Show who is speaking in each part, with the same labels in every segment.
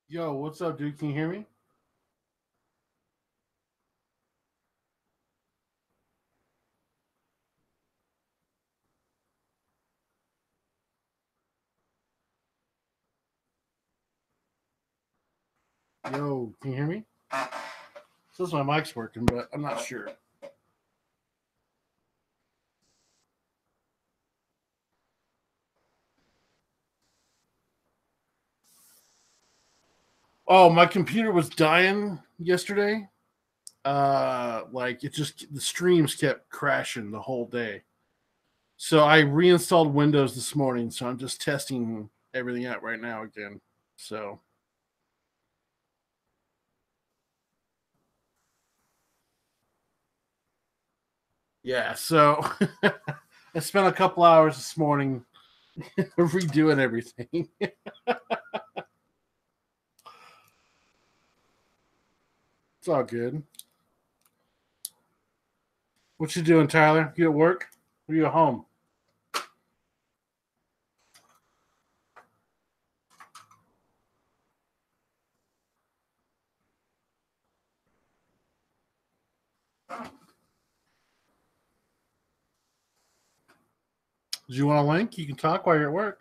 Speaker 1: Yo, what's up, dude? Can you hear me? Yo, can you hear me? Says my mic's working, but I'm not sure. Oh, my computer was dying yesterday. Like it just the streams kept crashing the whole day. So I reinstalled Windows this morning. So I'm just testing everything out right now again. So yeah, so I spent a couple hours this morning redoing everything. It's all good. What you doing, Tyler? You at work? Or you at home? Do you want a link? You can talk while you're at work.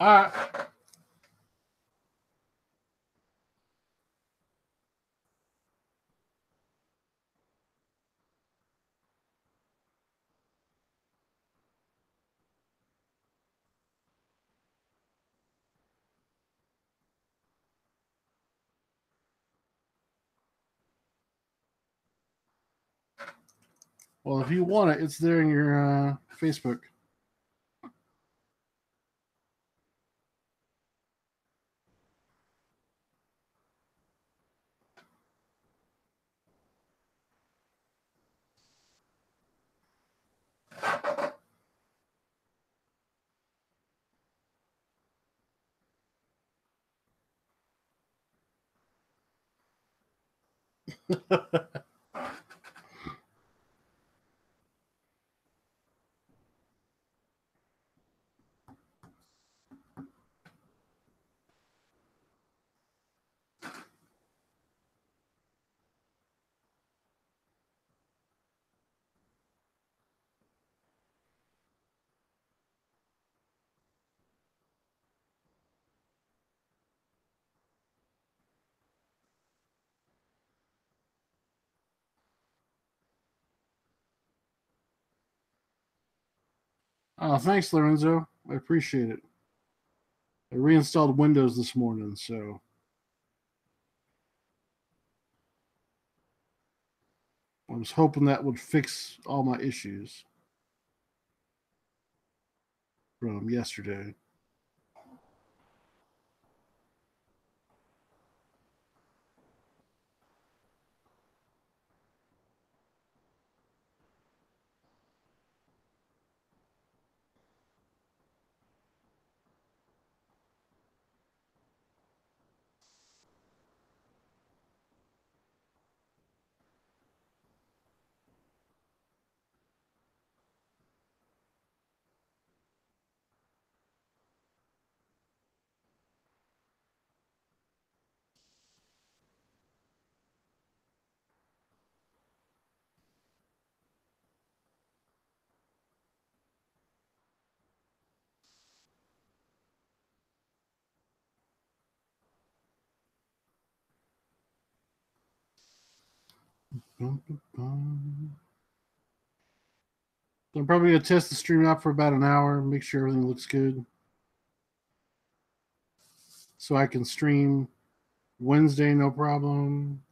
Speaker 1: All right. Well, if you want it, it's there in your Facebook. Oh, thanks, Lorenzo. I appreciate it. I reinstalled Windows this morning, so I was hoping that would fix all my issues from yesterday. I'm probably gonna test the stream out for about an hour, make sure everything looks good. so I can stream Wednesday no problem.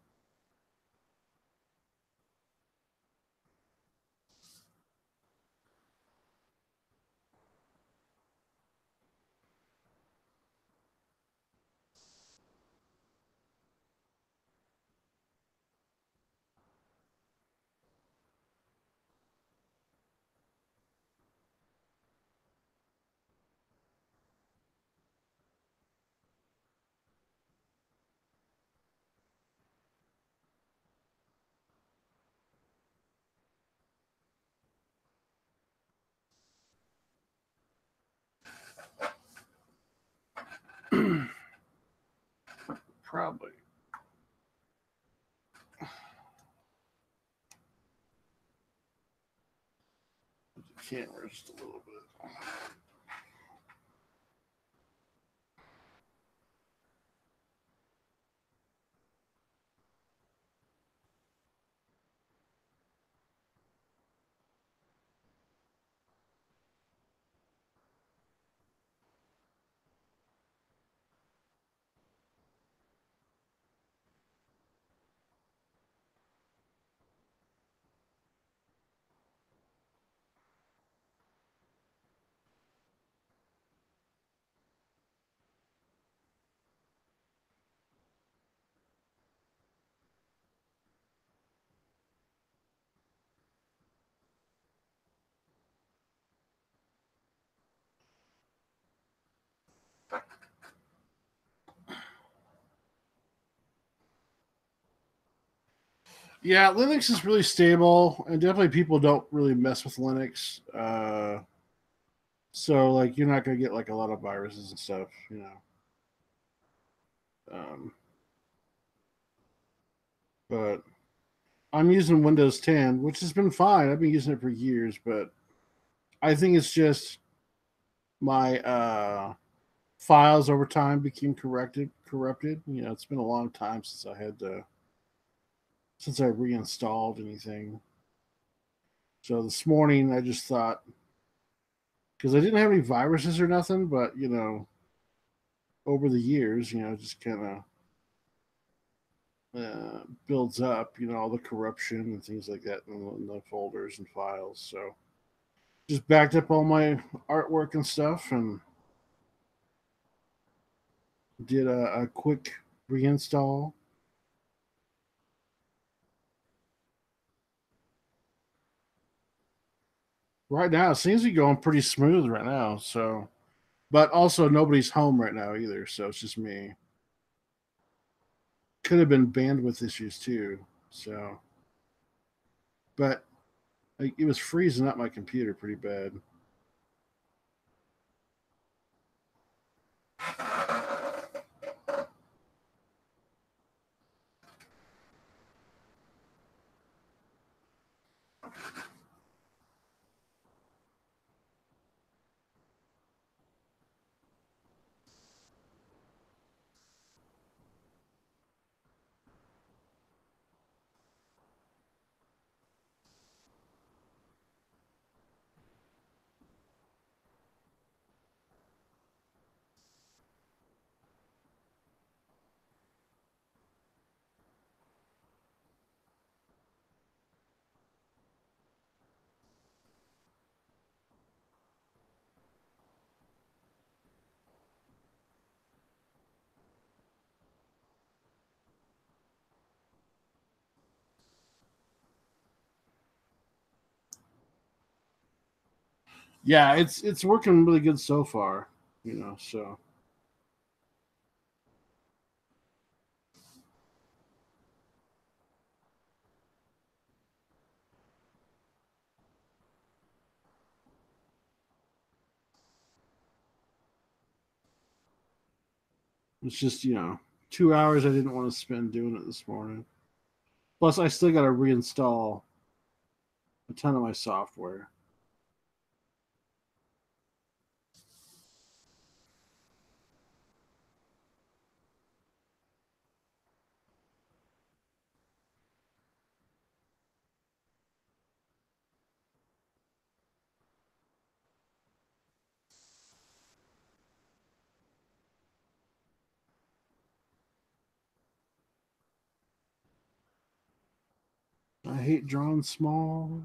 Speaker 1: Probably. The camera just a little bit. Yeah, Linux is really stable, and definitely people don't really mess with Linux. So like you're not gonna get like a lot of viruses and stuff, you know. Um, but I'm using Windows 10, which has been fine. I've been using it for years, but I think it's just my files over time became corrupted. You know, it's been a long time since I reinstalled anything. So this morning I just thought, because I didn't have any viruses or nothing, but you know, over the years, you know, just kind of builds up, you know, all the corruption and things like that in the folders and files. So just backed up all my artwork and stuff and did a quick reinstall. Right now, it seems to be going pretty smooth right now. So, but also nobody's home right now either. So it's just me. Could have been bandwidth issues too. So, but like, it was freezing up my computer pretty bad. Yeah, it's working really good so far. You know, so it's just, you know, 2 hours I didn't want to spend doing it this morning. Plus, I still got to reinstall a ton of my software. hate drawing small.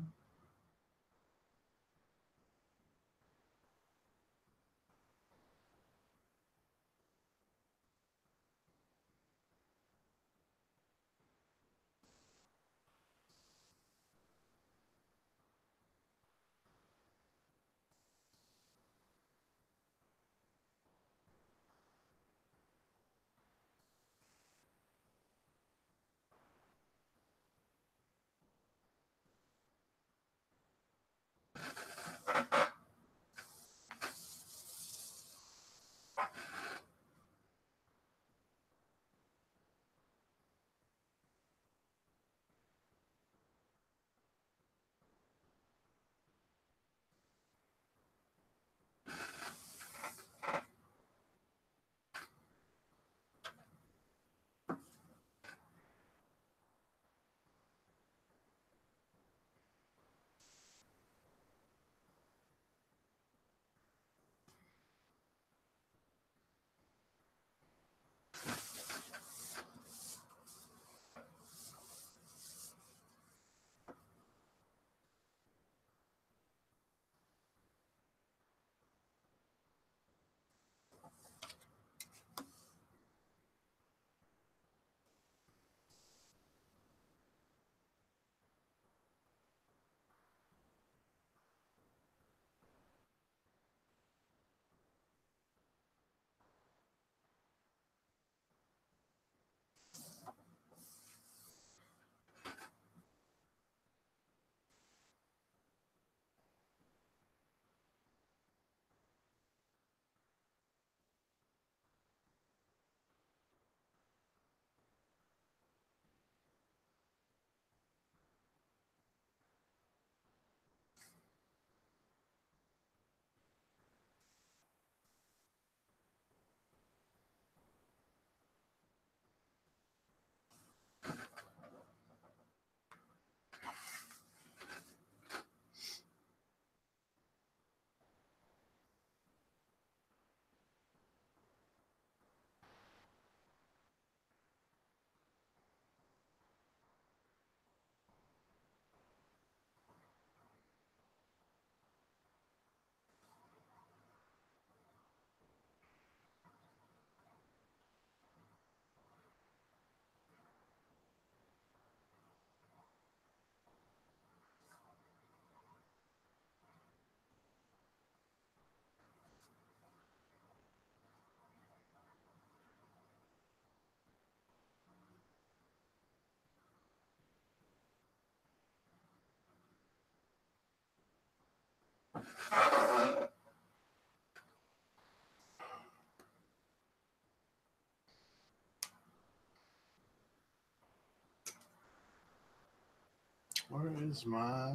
Speaker 1: Where is my?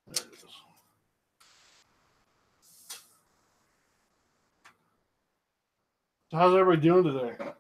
Speaker 1: There it is. So how's everybody doing today?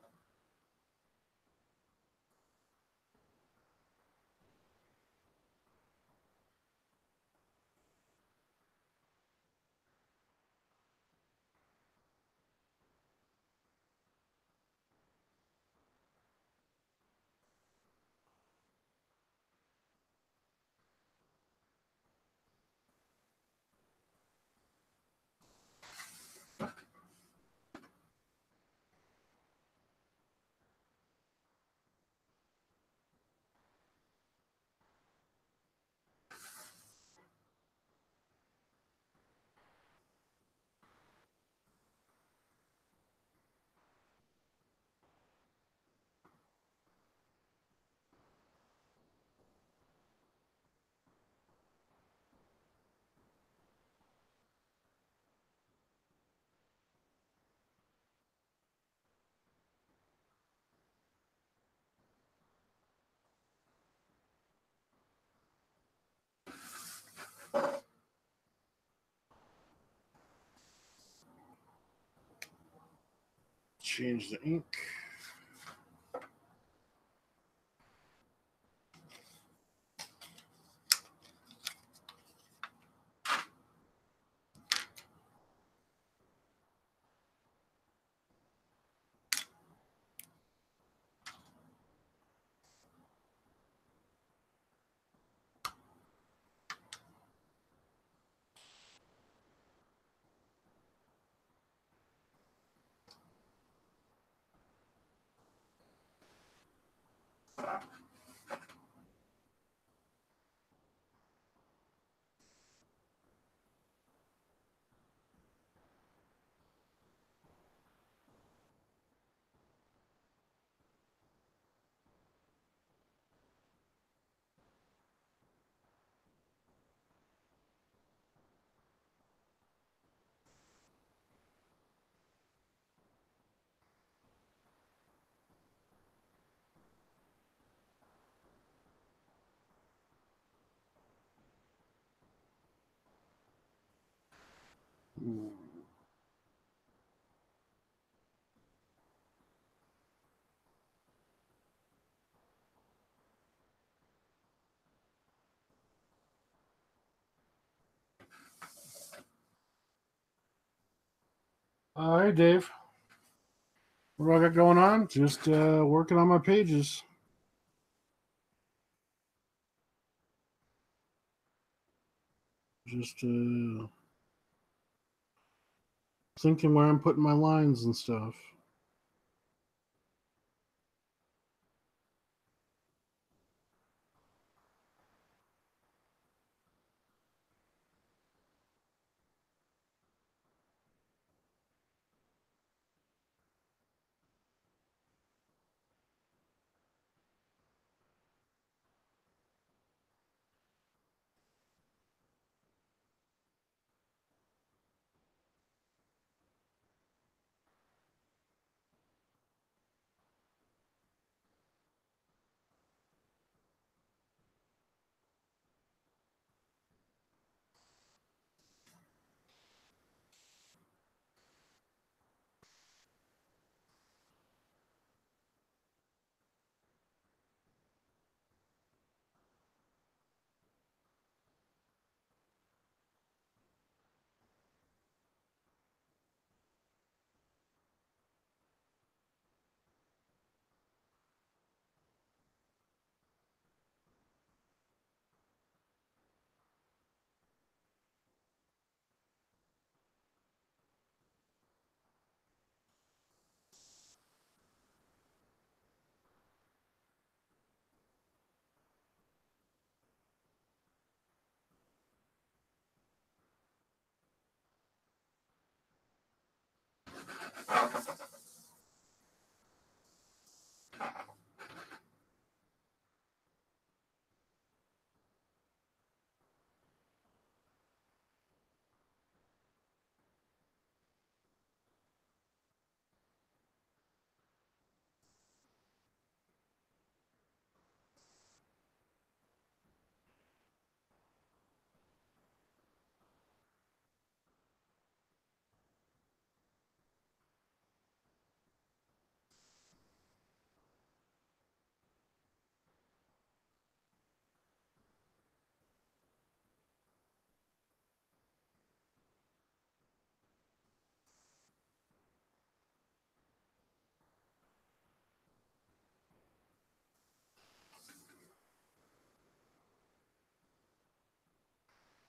Speaker 1: Change the ink. All right, Dave. What do I got going on? Just working on my pages. Just thinking where I'm putting my lines and stuff.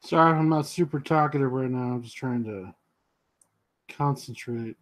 Speaker 1: Sorry, I'm not super talkative right now. I'm just trying to concentrate.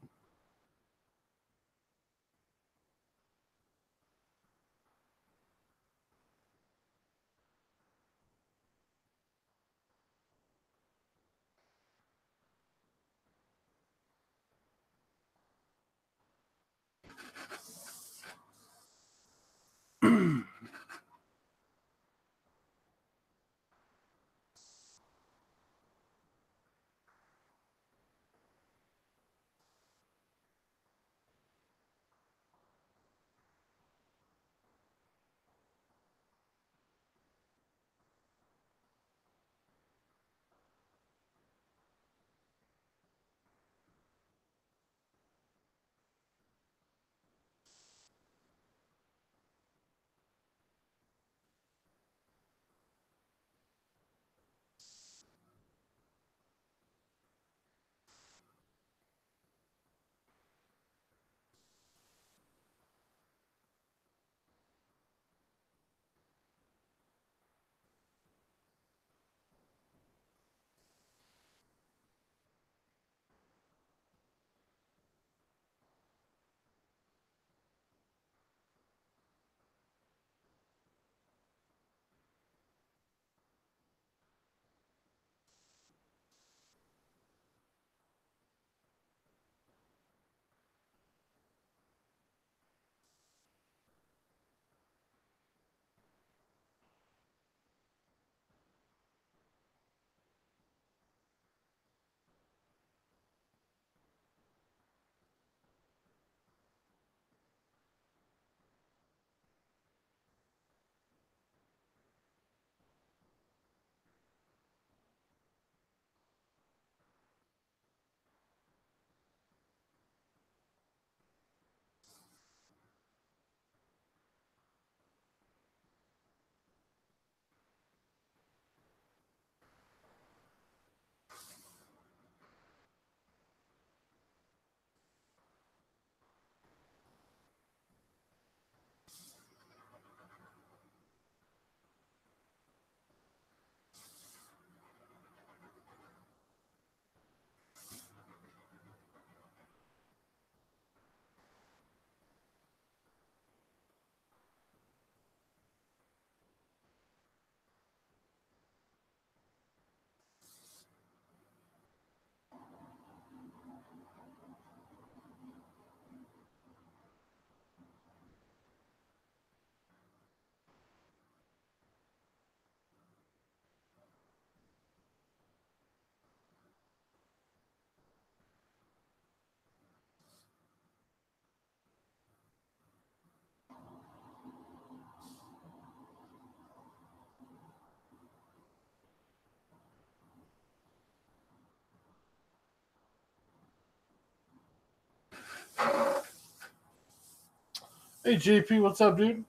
Speaker 1: Hey JP, what's up, dude?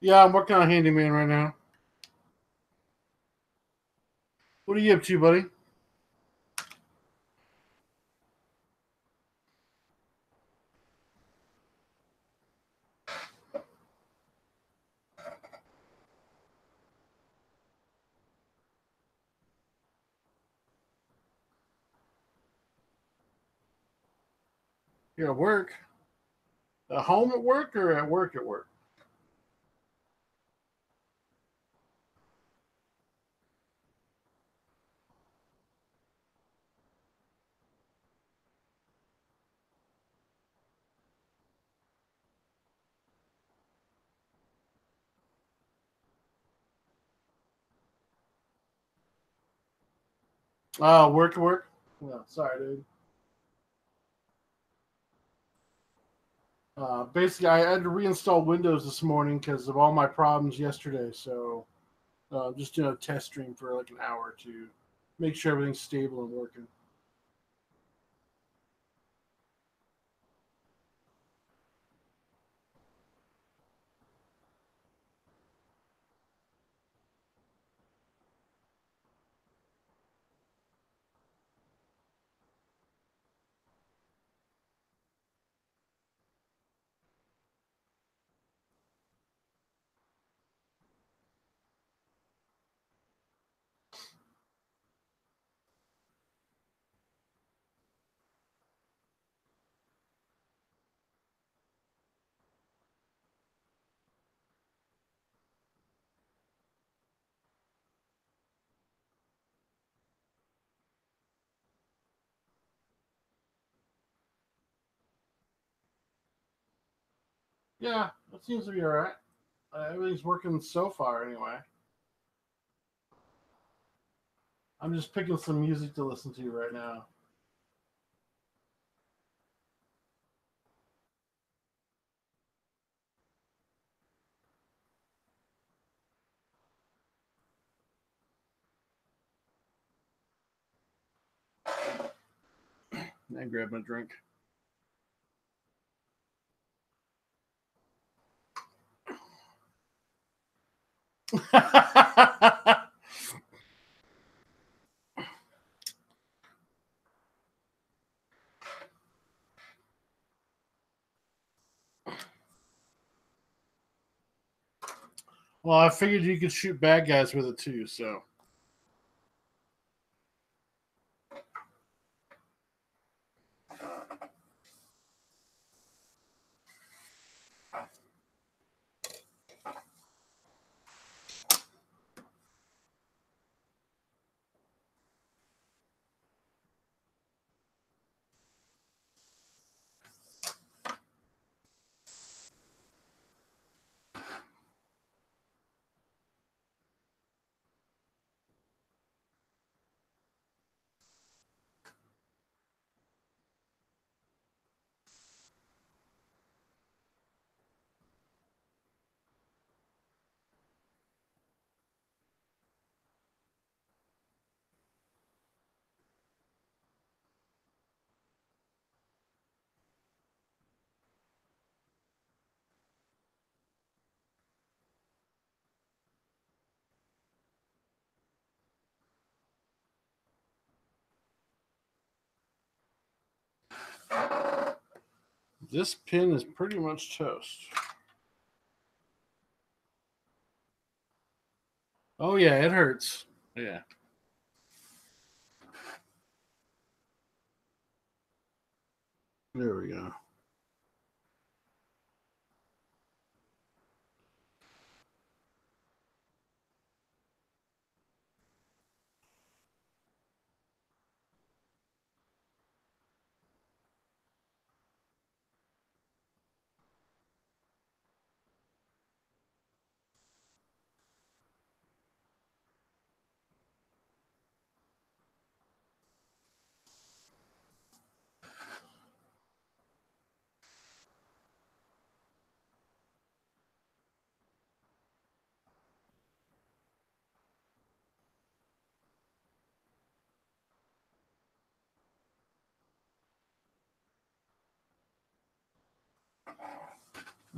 Speaker 1: Yeah, I'm working on handyman right now. What are you up to, buddy? You're at work. At home at work or at work at work? Work at work. No, sorry, dude. Basically, I had to reinstall Windows this morning because of all my problems yesterday. So, just doing a test stream for like an hour to make sure everything's stable and working. Yeah, that seems to be all right. Everything's working so far, anyway. I'm just picking some music to listen to right now. And grab my drink. Well, I figured you could shoot bad guys with it too, so. This pin is pretty much toast. Oh, yeah, it hurts. Yeah. There we go.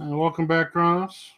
Speaker 1: Welcome back, Kronos.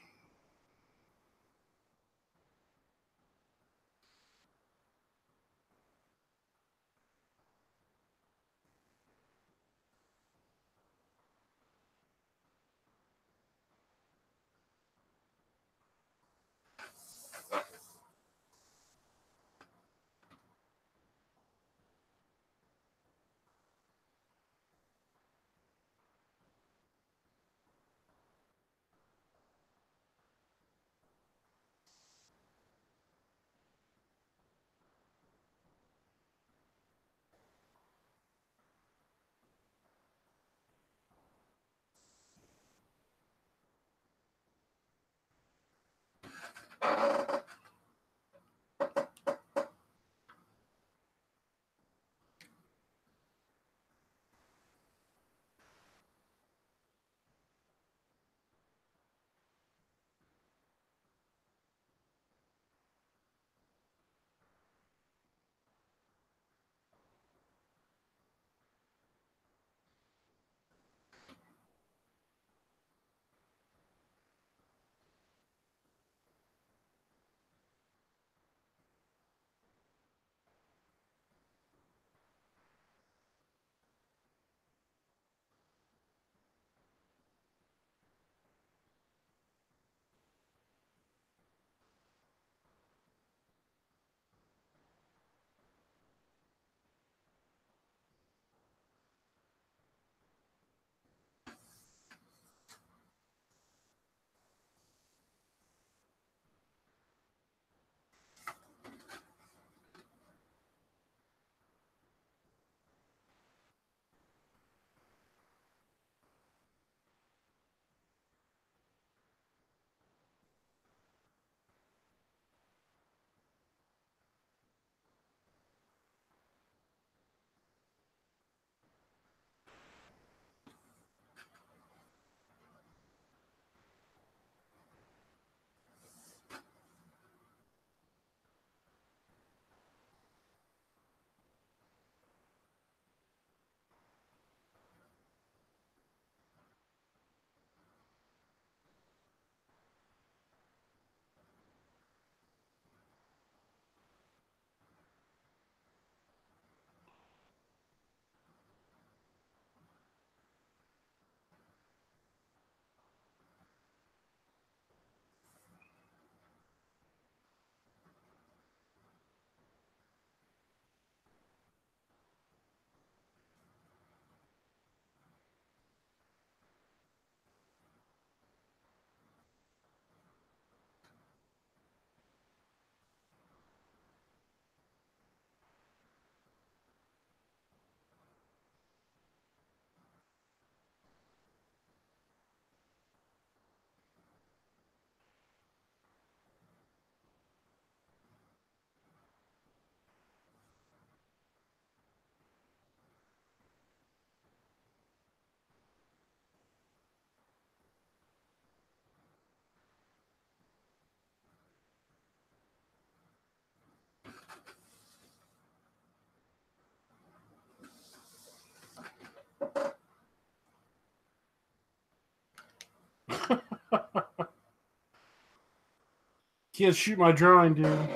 Speaker 1: Can't shoot my drawing, dude.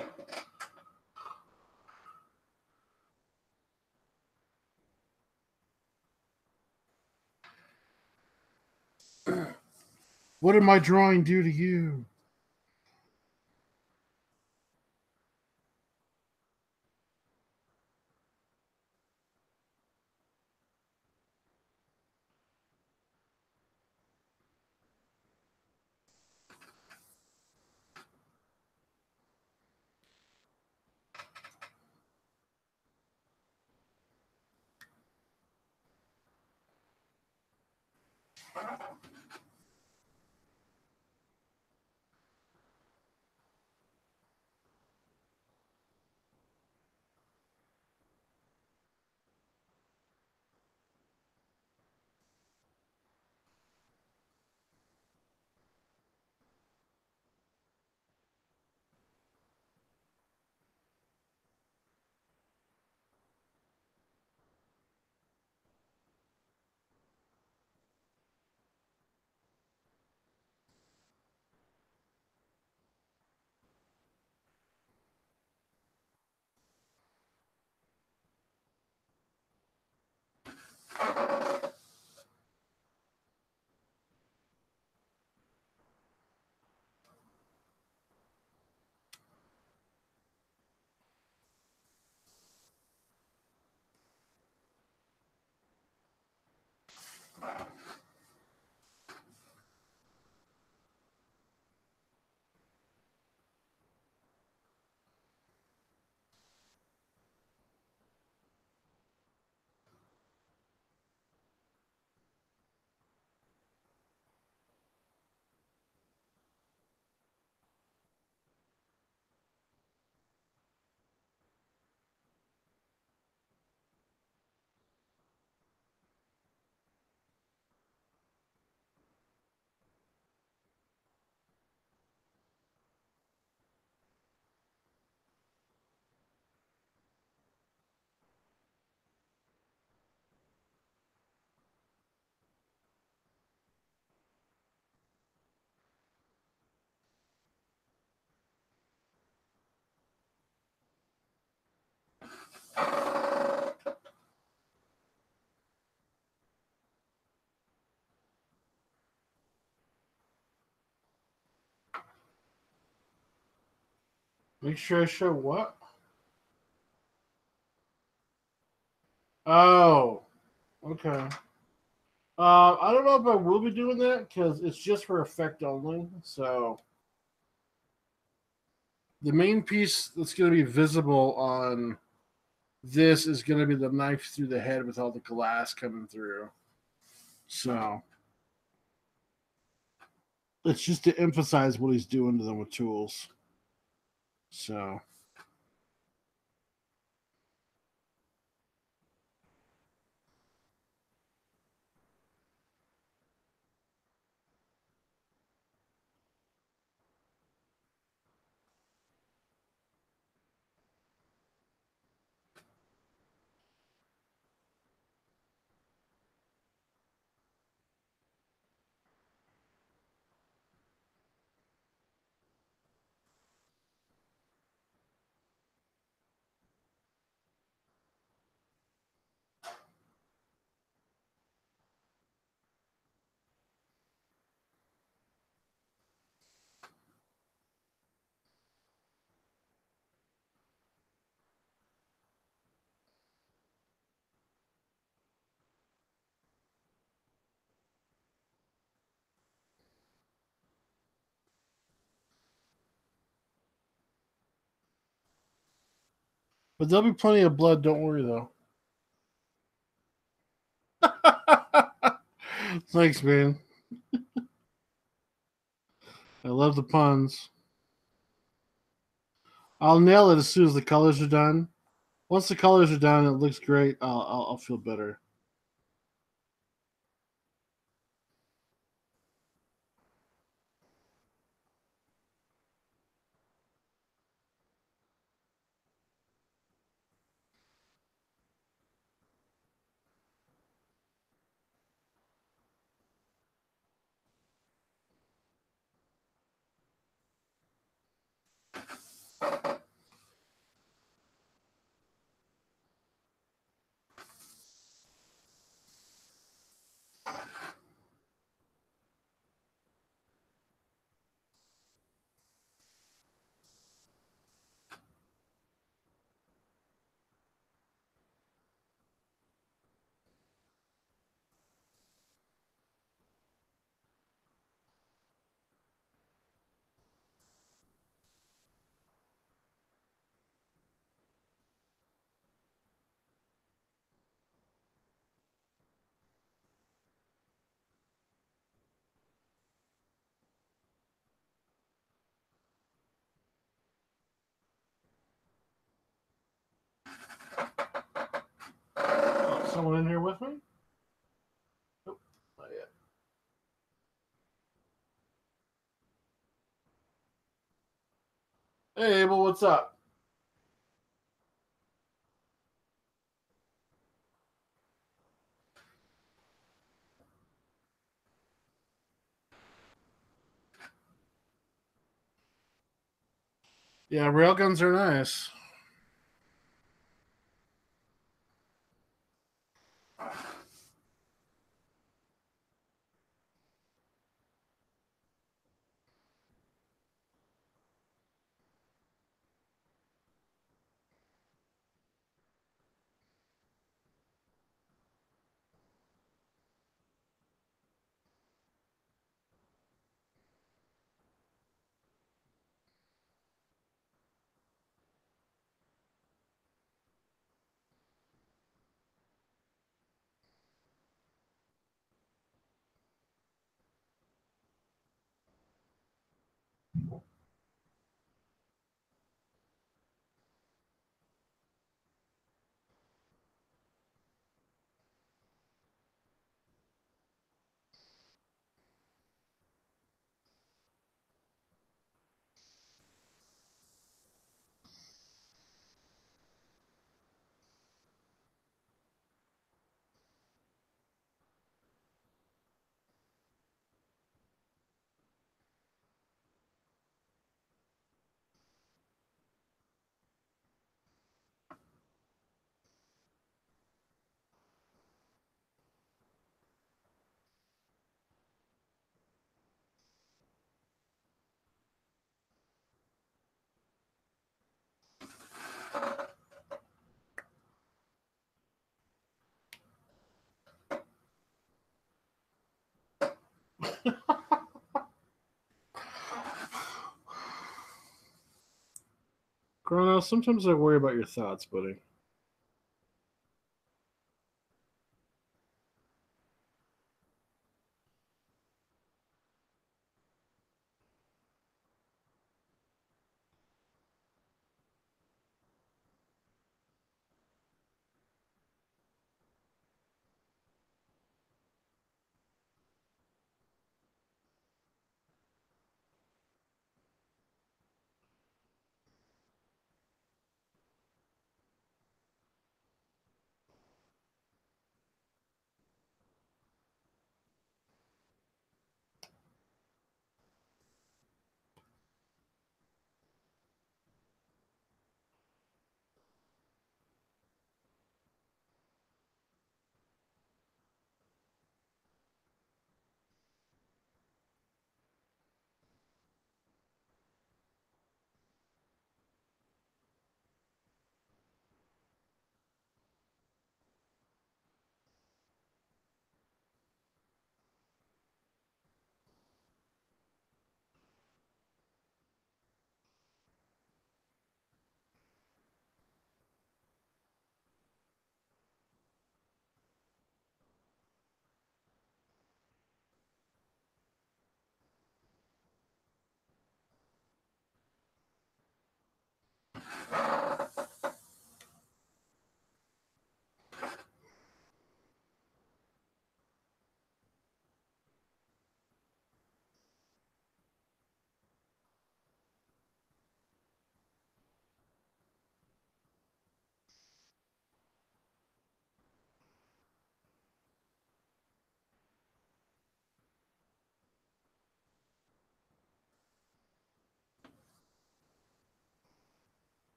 Speaker 1: What did my drawing do to you? Make sure I show what? Oh, okay. I don't know if I will be doing that because it's just for effect only. So the main piece that's going to be visible on this is going to be the knife through the head with all the glass coming through. So it's just to emphasize what he's doing to them with tools. So but there'll be plenty of blood. Don't worry, though. Thanks, man. I love the puns. I'll nail it as soon as the colors are done. Once the colors are done, it looks great. I'll feel better. Oh, someone in here with me? Nope, not yet. Hey, Abel, what's up? Yeah, railguns are nice. Chrono, sometimes I worry about your thoughts, buddy.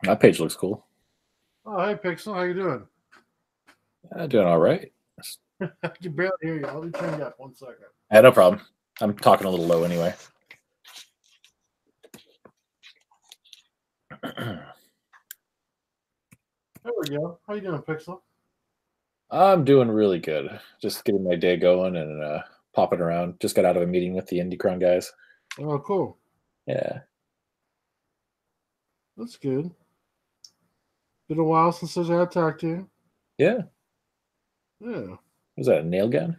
Speaker 2: That page looks cool.
Speaker 1: Oh, hey, Pixel, how you doing?
Speaker 2: Doing all right.
Speaker 1: I can barely hear you. Let me turn you up 1 second.
Speaker 2: Yeah, no problem. I'm talking a little low anyway.
Speaker 1: There we go. How you doing, Pixel?
Speaker 2: I'm doing really good. Just getting my day going and popping around. Just got out of a meeting with the IndieCron guys.
Speaker 1: Oh, cool.
Speaker 2: Yeah.
Speaker 1: That's good. Been a while since I had talked to you.
Speaker 2: Yeah.
Speaker 1: Yeah.
Speaker 2: Was that a nail gun?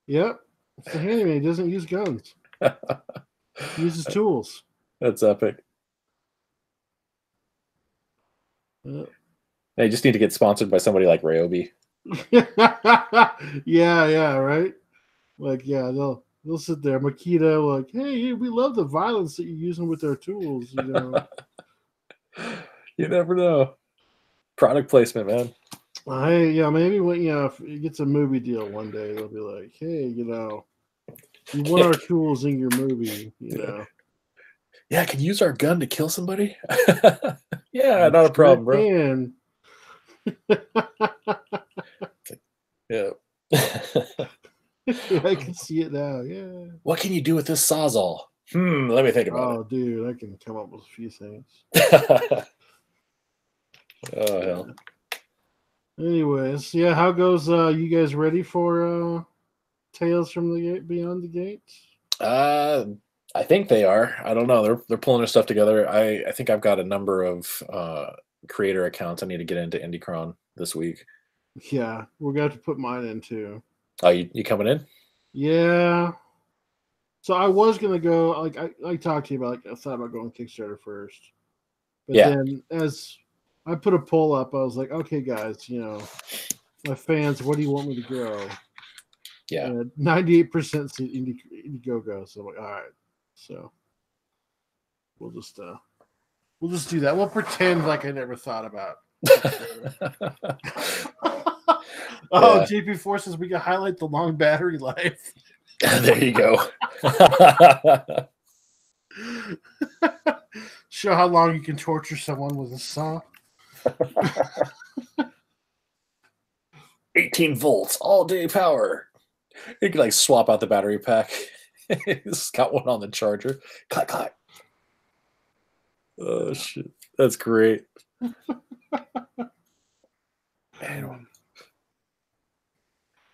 Speaker 1: Yep. It's the handyman. He doesn't use guns. He uses tools.
Speaker 2: That's epic.
Speaker 1: Yep.
Speaker 2: I just need to get sponsored by somebody like Ryobi.
Speaker 1: Yeah, right. Like, yeah, they'll sit there, Makita, like, hey, we love the violence that you're using with our tools. You know,
Speaker 2: You never know. Product placement, man.
Speaker 1: yeah, maybe when if it gets a movie deal one day, they'll be like, hey, you want our tools in your movie,
Speaker 2: Yeah, can you use our gun to kill somebody? Yeah, not a problem, bro.
Speaker 1: Can.
Speaker 2: Yeah.
Speaker 1: I can see it now. Yeah.
Speaker 2: What can you do with this sawzall? Let me think about
Speaker 1: Oh, dude, I can come up with a few things.
Speaker 2: it. Oh hell.
Speaker 1: Anyways, yeah, how goes? You guys ready for Tales from the Beyond the Gates?
Speaker 2: I think they are. I don't know. They're pulling their stuff together. I think I've got a number of creator accounts I need to get into Indicron this week.
Speaker 1: Yeah, we're going to put mine in too.
Speaker 2: Oh, you coming in?
Speaker 1: Yeah. So I was gonna go. Like I talked to you about. Like I thought about going Kickstarter first, but then as I put a poll up, I was like, okay, guys, my fans, what do you want me to grow?
Speaker 2: Yeah.
Speaker 1: 98% said Indiegogo. So I'm like, all right. So we'll just do that. We'll pretend like I never thought about. Oh, JP Four says we can highlight the long battery life.
Speaker 2: There you go.
Speaker 1: Show how long you can torture someone with a saw.
Speaker 2: 18 volts, all day power. You can like swap out the battery pack. It's got one on the charger. Clack, clack. Oh shit, that's great. Man.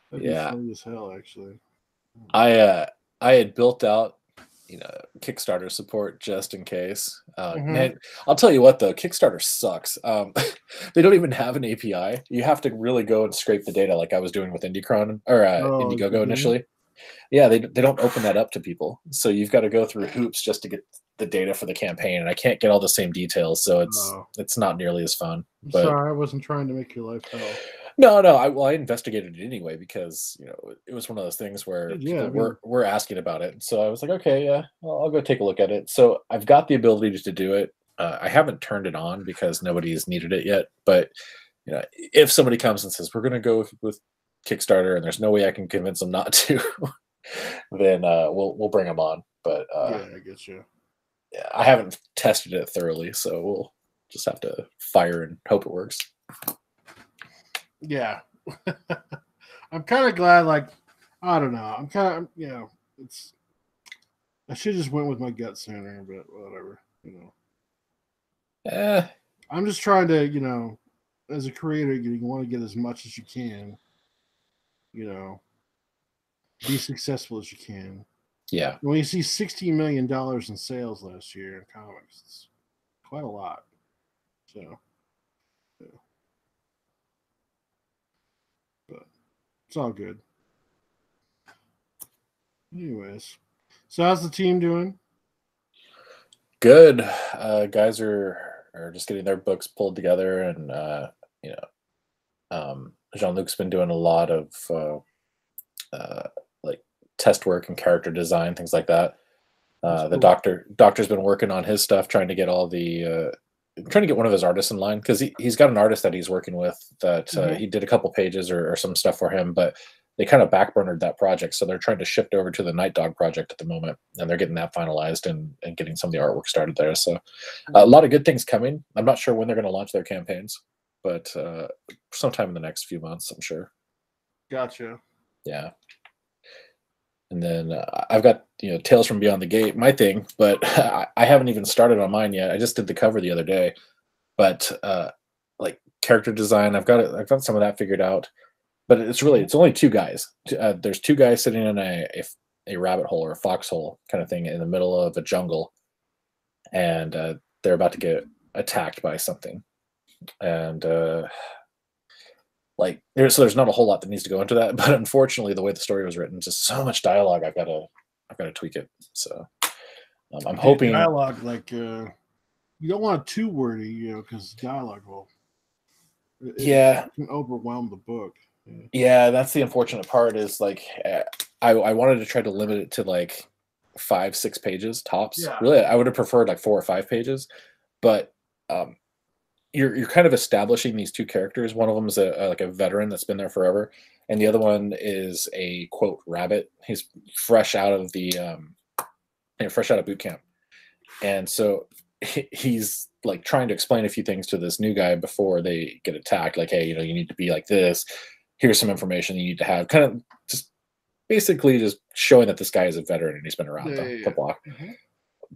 Speaker 1: That'd be funny as hell, actually.
Speaker 2: I had built out Kickstarter support just in case. Man, I'll tell you what though, Kickstarter sucks. They don't even have an API. You have to really go and scrape the data like I was doing with Indicron or Indiegogo initially. Yeah, they don't open that up to people. So you've got to go through hoops just to get the data for the campaign, and I can't get all the same details, so it's not nearly as fun. But
Speaker 1: sorry, I wasn't trying to make your life hell.
Speaker 2: No. I investigated it anyway because it was one of those things where people were asking about it. So I was like, okay, yeah, I'll go take a look at it. So I've got the ability to do it. I haven't turned it on because nobody's needed it yet. But if somebody comes and says we're going to go with Kickstarter and there's no way I can convince them not to, then we'll bring them on. But
Speaker 1: yeah, I get you.
Speaker 2: Yeah, I haven't tested it thoroughly, so we'll just have to fire and hope it works.
Speaker 1: Yeah. I'm kind of glad, like, I don't know. I'm kind of, I should just went with my gut sooner, but whatever, I'm just trying to, as a creator, you want to get as much as you can, be successful as you can.
Speaker 2: Yeah.
Speaker 1: When you see $16 million in sales last year in comics, it's quite a lot. So, yeah. But it's all good. Anyways, so how's the team doing?
Speaker 2: Good. Guys are just getting their books pulled together, and Jean-Luc's been doing a lot of like test work and character design, things like that. The doctor's been working on his stuff, trying to get all the trying to get one of his artists in line because he's got an artist that he's working with that he did a couple pages or some stuff for him, but they kind of backburnered that project, so they're trying to shift over to the Night Dog project at the moment, and they're getting that finalized and getting some of the artwork started there. So a lot of good things coming. I'm not sure when they're going to launch their campaigns, but sometime in the next few months, I'm sure.
Speaker 1: Gotcha.
Speaker 2: Yeah. And then I've got Tales from Beyond the Gate, my thing, but I haven't even started on mine yet. I just did the cover the other day, but like character design, I've got some of that figured out. But it's only two guys. There's two guys sitting in a rabbit hole or a foxhole kind of thing in the middle of a jungle, and they're about to get attacked by something, and there's not a whole lot that needs to go into that, but unfortunately the way the story was written, just so much dialogue, I've got to tweak it. So I'm hoping
Speaker 1: dialogue, like you don't want it too wordy, because dialogue will It can overwhelm the book.
Speaker 2: Yeah, that's the unfortunate part. Is like I wanted to try to limit it to like 5-6 pages tops.
Speaker 1: Yeah.
Speaker 2: Really, I would have preferred like 4 or 5 pages, but you're kind of establishing these two characters. One of them is like a veteran that's been there forever, and the other one is a quote rabbit. He's fresh out of fresh out of boot camp, and so he's like trying to explain a few things to this new guy before they get attacked. Like, hey, you need to be like this. Here's some information you need to have. Kind of just basically just showing that this guy is a veteran and he's been around the block. Mm-hmm.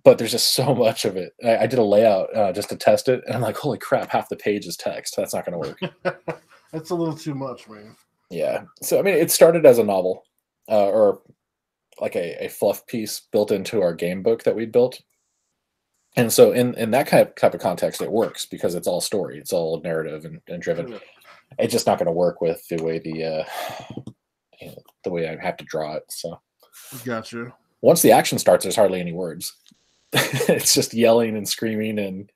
Speaker 2: But there's just so much of it. I did a layout just to test it, and I'm like, holy crap, half the page is text. That's not going to work.
Speaker 1: That's a little too much, man.
Speaker 2: Yeah. So, I mean, it started as a novel or like a fluff piece built into our game book that we built. And so in that type of context, it works because it's all story. It's all narrative and driven. Sure. It's just not going to work with the way the way I have to draw it. So,
Speaker 1: gotcha.
Speaker 2: Once the action starts, there's hardly any words. It's just yelling and screaming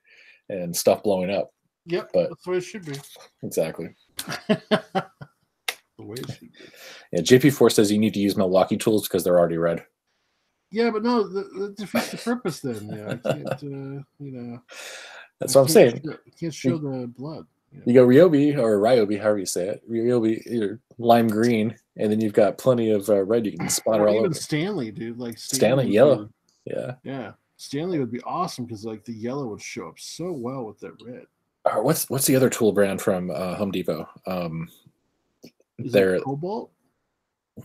Speaker 2: and stuff blowing up.
Speaker 1: Yep, but that's the way it should be.
Speaker 2: Exactly.
Speaker 1: The way it should be.
Speaker 2: Yeah, JP4 says you need to use Milwaukee tools because they're already red.
Speaker 1: Yeah, but no, that defeats the purpose then. Yeah, I can't,
Speaker 2: That's what I'm saying.
Speaker 1: You can't show the blood.
Speaker 2: You go Ryobi or Ryobi, however you say it. Ryobi, lime green, and then you've got plenty of red. You can splatter all over.
Speaker 1: Stanley, dude, like
Speaker 2: Stanley yellow. Yeah.
Speaker 1: Stanley would be awesome because like the yellow would show up so well with that red.
Speaker 2: What's the other tool brand from Home Depot?
Speaker 1: Is it Cobalt?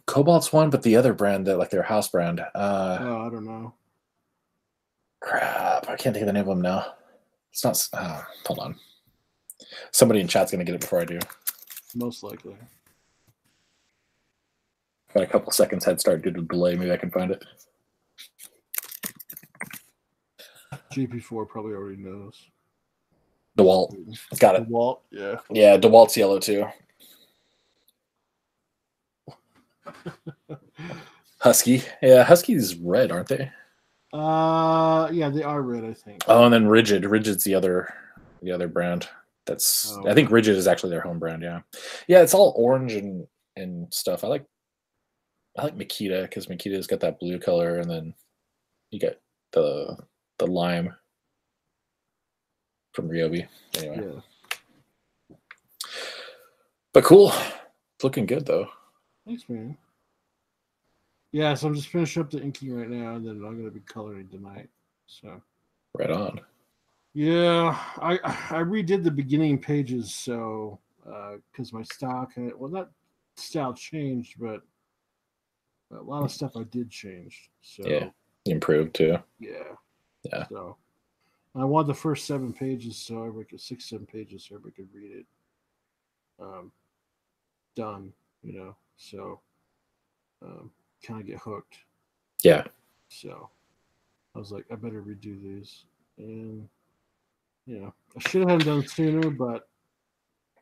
Speaker 2: Cobalt's one, but the other brand, that like their house brand.
Speaker 1: I don't know.
Speaker 2: Crap, I can't think of the name of them now. It's not. Hold on. Somebody in chat's gonna get it before I do.
Speaker 1: Most likely.
Speaker 2: Got a couple seconds head start due to delay. Maybe I can find it.
Speaker 1: JP4 probably already knows.
Speaker 2: DeWalt. Got it.
Speaker 1: DeWalt, yeah.
Speaker 2: Yeah, DeWalt's yellow too. Husky. Yeah, Husky's red, aren't they?
Speaker 1: Yeah, they are red, I think.
Speaker 2: Oh, and then Rigid. Rigid's the other brand. That's I think Rigid is actually their home brand, yeah. Yeah, it's all orange and stuff. I like Makita because Makita's got that blue color, and then you get the lime from Ryobi. Anyway. Yeah. But cool. It's looking good though.
Speaker 1: Thanks, man. Yeah, so I'm just finishing up the inking right now, and then I'm going to be coloring tonight. So.
Speaker 2: Right on.
Speaker 1: Yeah, I redid the beginning pages, so because my style that style changed, but a lot of stuff I did change. So
Speaker 2: yeah, improved too.
Speaker 1: Yeah. So I want the first 7 pages, so everybody could 6-7 pages, so everybody could read it. Done, so kind of get hooked.
Speaker 2: Yeah.
Speaker 1: So I was like, I better redo these, and I should have had them done sooner, but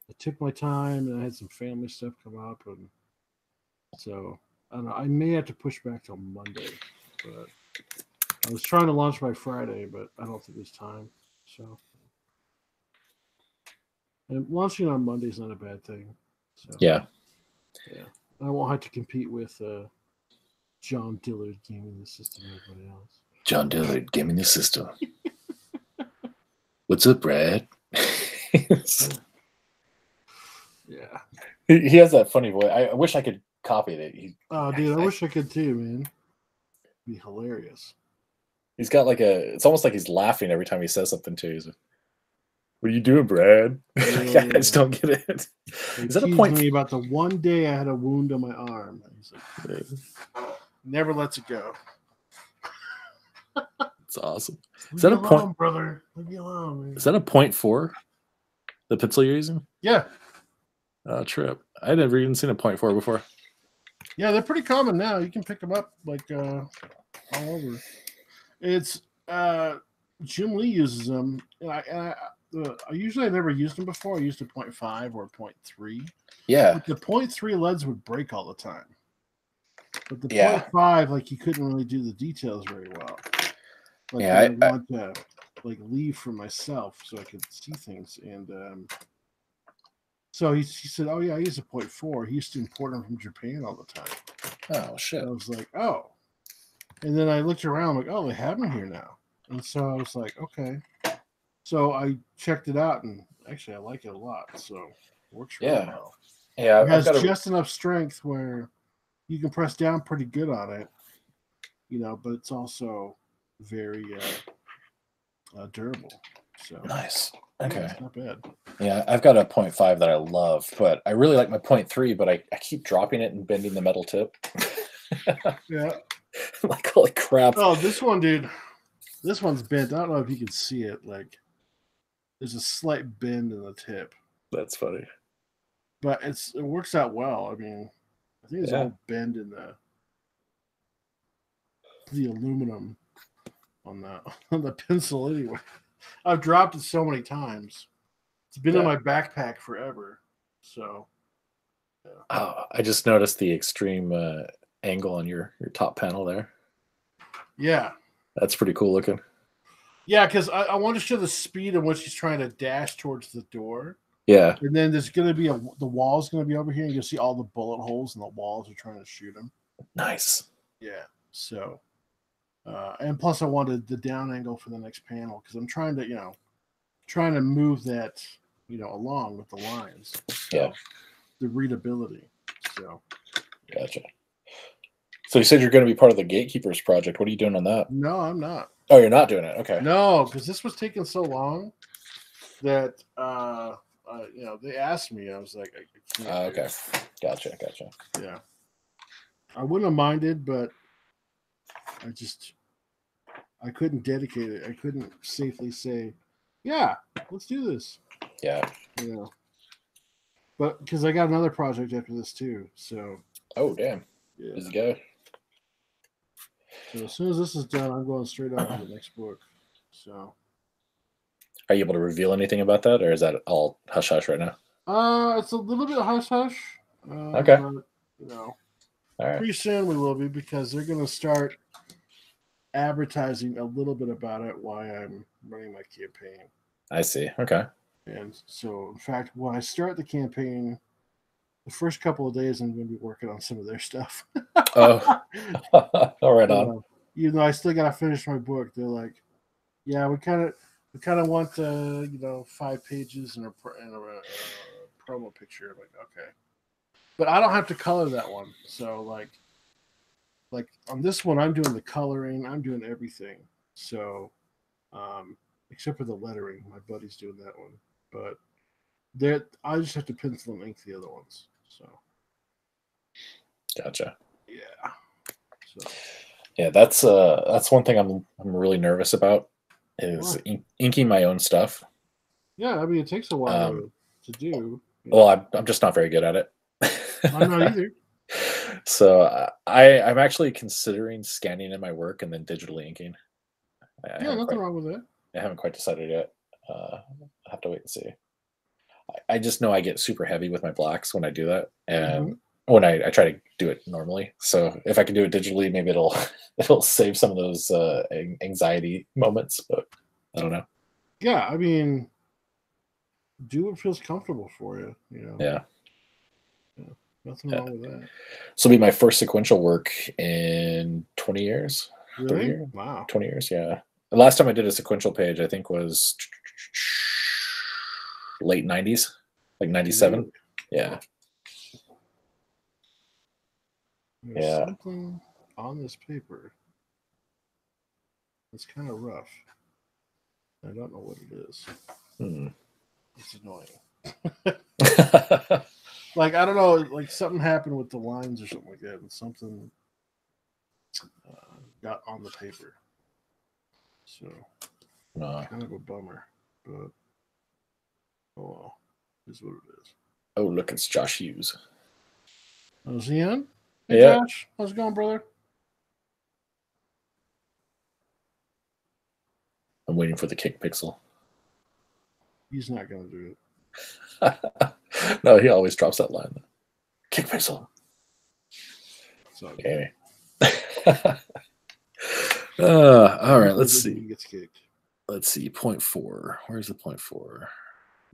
Speaker 1: I took my time and I had some family stuff come up, and so I don't know. I may have to push back till Monday, but I was trying to launch by Friday, but I don't think there's time. So, and launching on Monday is not a bad thing. So,
Speaker 2: yeah.
Speaker 1: I won't have to compete with John Dillard gaming the system and everybody else.
Speaker 2: John Dillard gaming the system. What's up, Brad?
Speaker 1: Yeah.
Speaker 2: He has that funny voice. I wish I could copy it.
Speaker 1: Dude, I wish I could too, man. It'd be hilarious.
Speaker 2: He's got it's almost like he's laughing every time he says something too. He's like, what are you doing, Brad?
Speaker 1: Yeah.
Speaker 2: I just don't get it.
Speaker 1: Is that a point? Me about the one day I had a wound on my arm. He's like, never lets it go.
Speaker 2: It's awesome.
Speaker 1: Is that a point, brother? Leave me alone, man.
Speaker 2: Is that a 0.4? The pencil you're using?
Speaker 1: Yeah.
Speaker 2: Trip. I never even seen a 0.4 before.
Speaker 1: Yeah, they're pretty common now. You can pick them up all over. It's Jim Lee uses them. I usually I never used them before. I used a 0.5 or a 0.3.
Speaker 2: Yeah.
Speaker 1: But the 0.3 leads would break all the time. But the 0.5, you couldn't really do the details very well. I want to leave for myself so I could see things, and So he said, "Oh yeah, I use a 0.4. He used to import them from Japan all the time."
Speaker 2: Oh shit!
Speaker 1: And I was like, "Oh," and then I looked around, like, "Oh, they have them here now." And so I was like, "Okay." So I checked it out, and actually, I like it a lot. So it works really
Speaker 2: Yeah,
Speaker 1: well.
Speaker 2: yeah.
Speaker 1: It
Speaker 2: I've
Speaker 1: has
Speaker 2: got a
Speaker 1: just enough strength where you can press down pretty good on it, but it's also very durable. So
Speaker 2: nice.
Speaker 1: yeah,
Speaker 2: Okay.
Speaker 1: it's not bad.
Speaker 2: Yeah, I've got a 0.5 that I love, but I really like my 0.3, but I keep dropping it and bending the metal tip.
Speaker 1: Yeah.
Speaker 2: Like, holy crap.
Speaker 1: Oh, this one, dude. This one's bent. I don't know if you can see it. Like, there's a slight bend in the tip,
Speaker 2: That's funny.
Speaker 1: but it works out well. I mean, I think it's
Speaker 2: Yeah.
Speaker 1: all bend in the aluminum on the pencil anyway. I've dropped it so many times. It's been in my backpack forever. So yeah.
Speaker 2: Oh, I just noticed the extreme angle on your top panel there.
Speaker 1: Yeah.
Speaker 2: That's pretty cool looking.
Speaker 1: Yeah, because I want to show the speed in which he's trying to dash towards the door.
Speaker 2: Yeah.
Speaker 1: And then there's going to be the wall's going to be over here, and you'll see all the bullet holes in the walls are trying to shoot him.
Speaker 2: Nice.
Speaker 1: Yeah. So, and plus I wanted the down angle for the next panel because I'm trying to move that, along with the lines. So,
Speaker 2: Yeah.
Speaker 1: The readability. So.
Speaker 2: Gotcha. So you said you're going to be part of the Gatekeepers project. What are you doing on that?
Speaker 1: No, I'm not.
Speaker 2: Oh, you're not doing it. Okay.
Speaker 1: No, because this was taking so long that they asked me. I was like, I can't.
Speaker 2: Okay. Gotcha.
Speaker 1: Yeah. I wouldn't have minded, but I couldn't dedicate it. I couldn't safely say, yeah, let's do this.
Speaker 2: Yeah.
Speaker 1: But because I got another project after this too. So.
Speaker 2: Oh, damn.
Speaker 1: Yeah.
Speaker 2: Busy guy.
Speaker 1: So as soon as this is done, I'm going straight on to the next book. So.
Speaker 2: Are you able to reveal anything about that, or is that all hush hush right now?
Speaker 1: It's a little bit hush hush.
Speaker 2: Okay.
Speaker 1: But,
Speaker 2: all right.
Speaker 1: Pretty soon we will be because they're going to start advertising a little bit about it while I'm running my campaign.
Speaker 2: I see. Okay.
Speaker 1: And so, in fact, when I start the campaign, the first couple of days, I'm going to be working on some of their stuff.
Speaker 2: Oh, all right on.
Speaker 1: Even though I still got to finish my book, they're like, "Yeah, we kind of want 5 pages and a promo picture." I'm like, okay, but I don't have to color that one. So like on this one, I'm doing the coloring, I'm doing everything. So, except for the lettering, my buddy's doing that one. But I just have to pencil and ink the other ones. So,
Speaker 2: gotcha.
Speaker 1: Yeah. So.
Speaker 2: Yeah, that's one thing I'm really nervous about is inking my own stuff.
Speaker 1: Yeah, I mean it takes a while to do.
Speaker 2: Well, I'm just not very good at it.
Speaker 1: I'm not either.
Speaker 2: So I'm actually considering scanning in my work and then digitally inking.
Speaker 1: Nothing wrong with that.
Speaker 2: I haven't quite decided yet. I have to wait and see. I just know I get super heavy with my blacks when I do that, and when I try to do it normally. So if I can do it digitally, maybe it'll save some of those anxiety moments. But I don't know.
Speaker 1: Yeah, I mean, do what feels comfortable for you.
Speaker 2: Yeah.
Speaker 1: Nothing wrong with that.
Speaker 2: This will be my first sequential work in 20 years.
Speaker 1: Really?
Speaker 2: 30 years?
Speaker 1: Wow.
Speaker 2: 20 years, yeah. The last time I did a sequential page, I think, was late 90s, like 97. Really? Yeah.
Speaker 1: There's something on this paper that's kind of rough. I don't know what it is. It's annoying. Like, I don't know, like something happened with the lines or something like that, and something got on the paper. So, kind of a bummer, but oh well, is what it is.
Speaker 2: Oh, look, it's Josh Hughes.
Speaker 1: Oh, is he in? Hey,
Speaker 2: yeah.
Speaker 1: Josh, how's it going, brother?
Speaker 2: I'm waiting for the kick pixel.
Speaker 1: He's not going to do it.
Speaker 2: No, he always drops that line. Kick pixel. Okay. All right, let's see.
Speaker 1: Gets kicked.
Speaker 2: Let's see. 0.4. Where's the 0.4?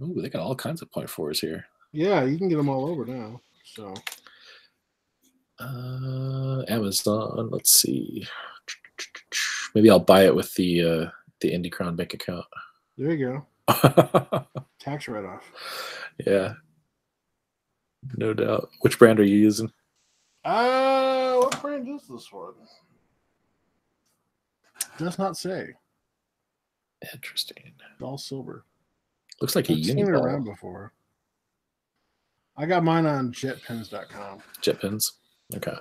Speaker 2: Ooh, they got all kinds of 0.4s here.
Speaker 1: Yeah, you can get them all over now. So
Speaker 2: Amazon. Let's see. Maybe I'll buy it with the IndieCrown bank account.
Speaker 1: there you go. Tax write-off.
Speaker 2: Yeah, no doubt. Which brand are you using?
Speaker 1: What brand is this one? Does not say.
Speaker 2: Interesting.
Speaker 1: It's all silver.
Speaker 2: Looks like a
Speaker 1: I've seen it around
Speaker 2: Uniball.
Speaker 1: before. I got mine on jetpens.com.
Speaker 2: JetPens. Okay.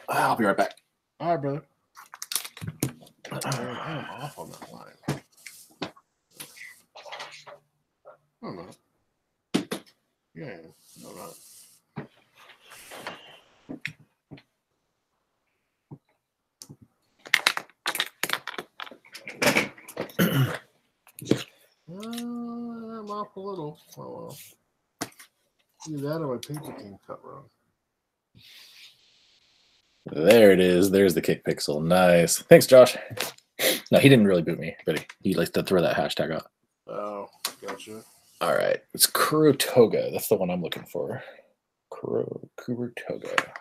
Speaker 2: I'll be right back.
Speaker 1: All right, brother. Man, I am off on that line. Oh no. Yeah, no, not. I'm off a little. Oh well. Either that or my paper king cut wrong.
Speaker 2: There it is. There's the kick pixel. Nice. Thanks, Josh. No, he didn't really boot me, but he likes to throw that hashtag out.
Speaker 1: Oh, gotcha.
Speaker 2: All right. It's Kurotoga. That's the one I'm looking for. Kurotoga.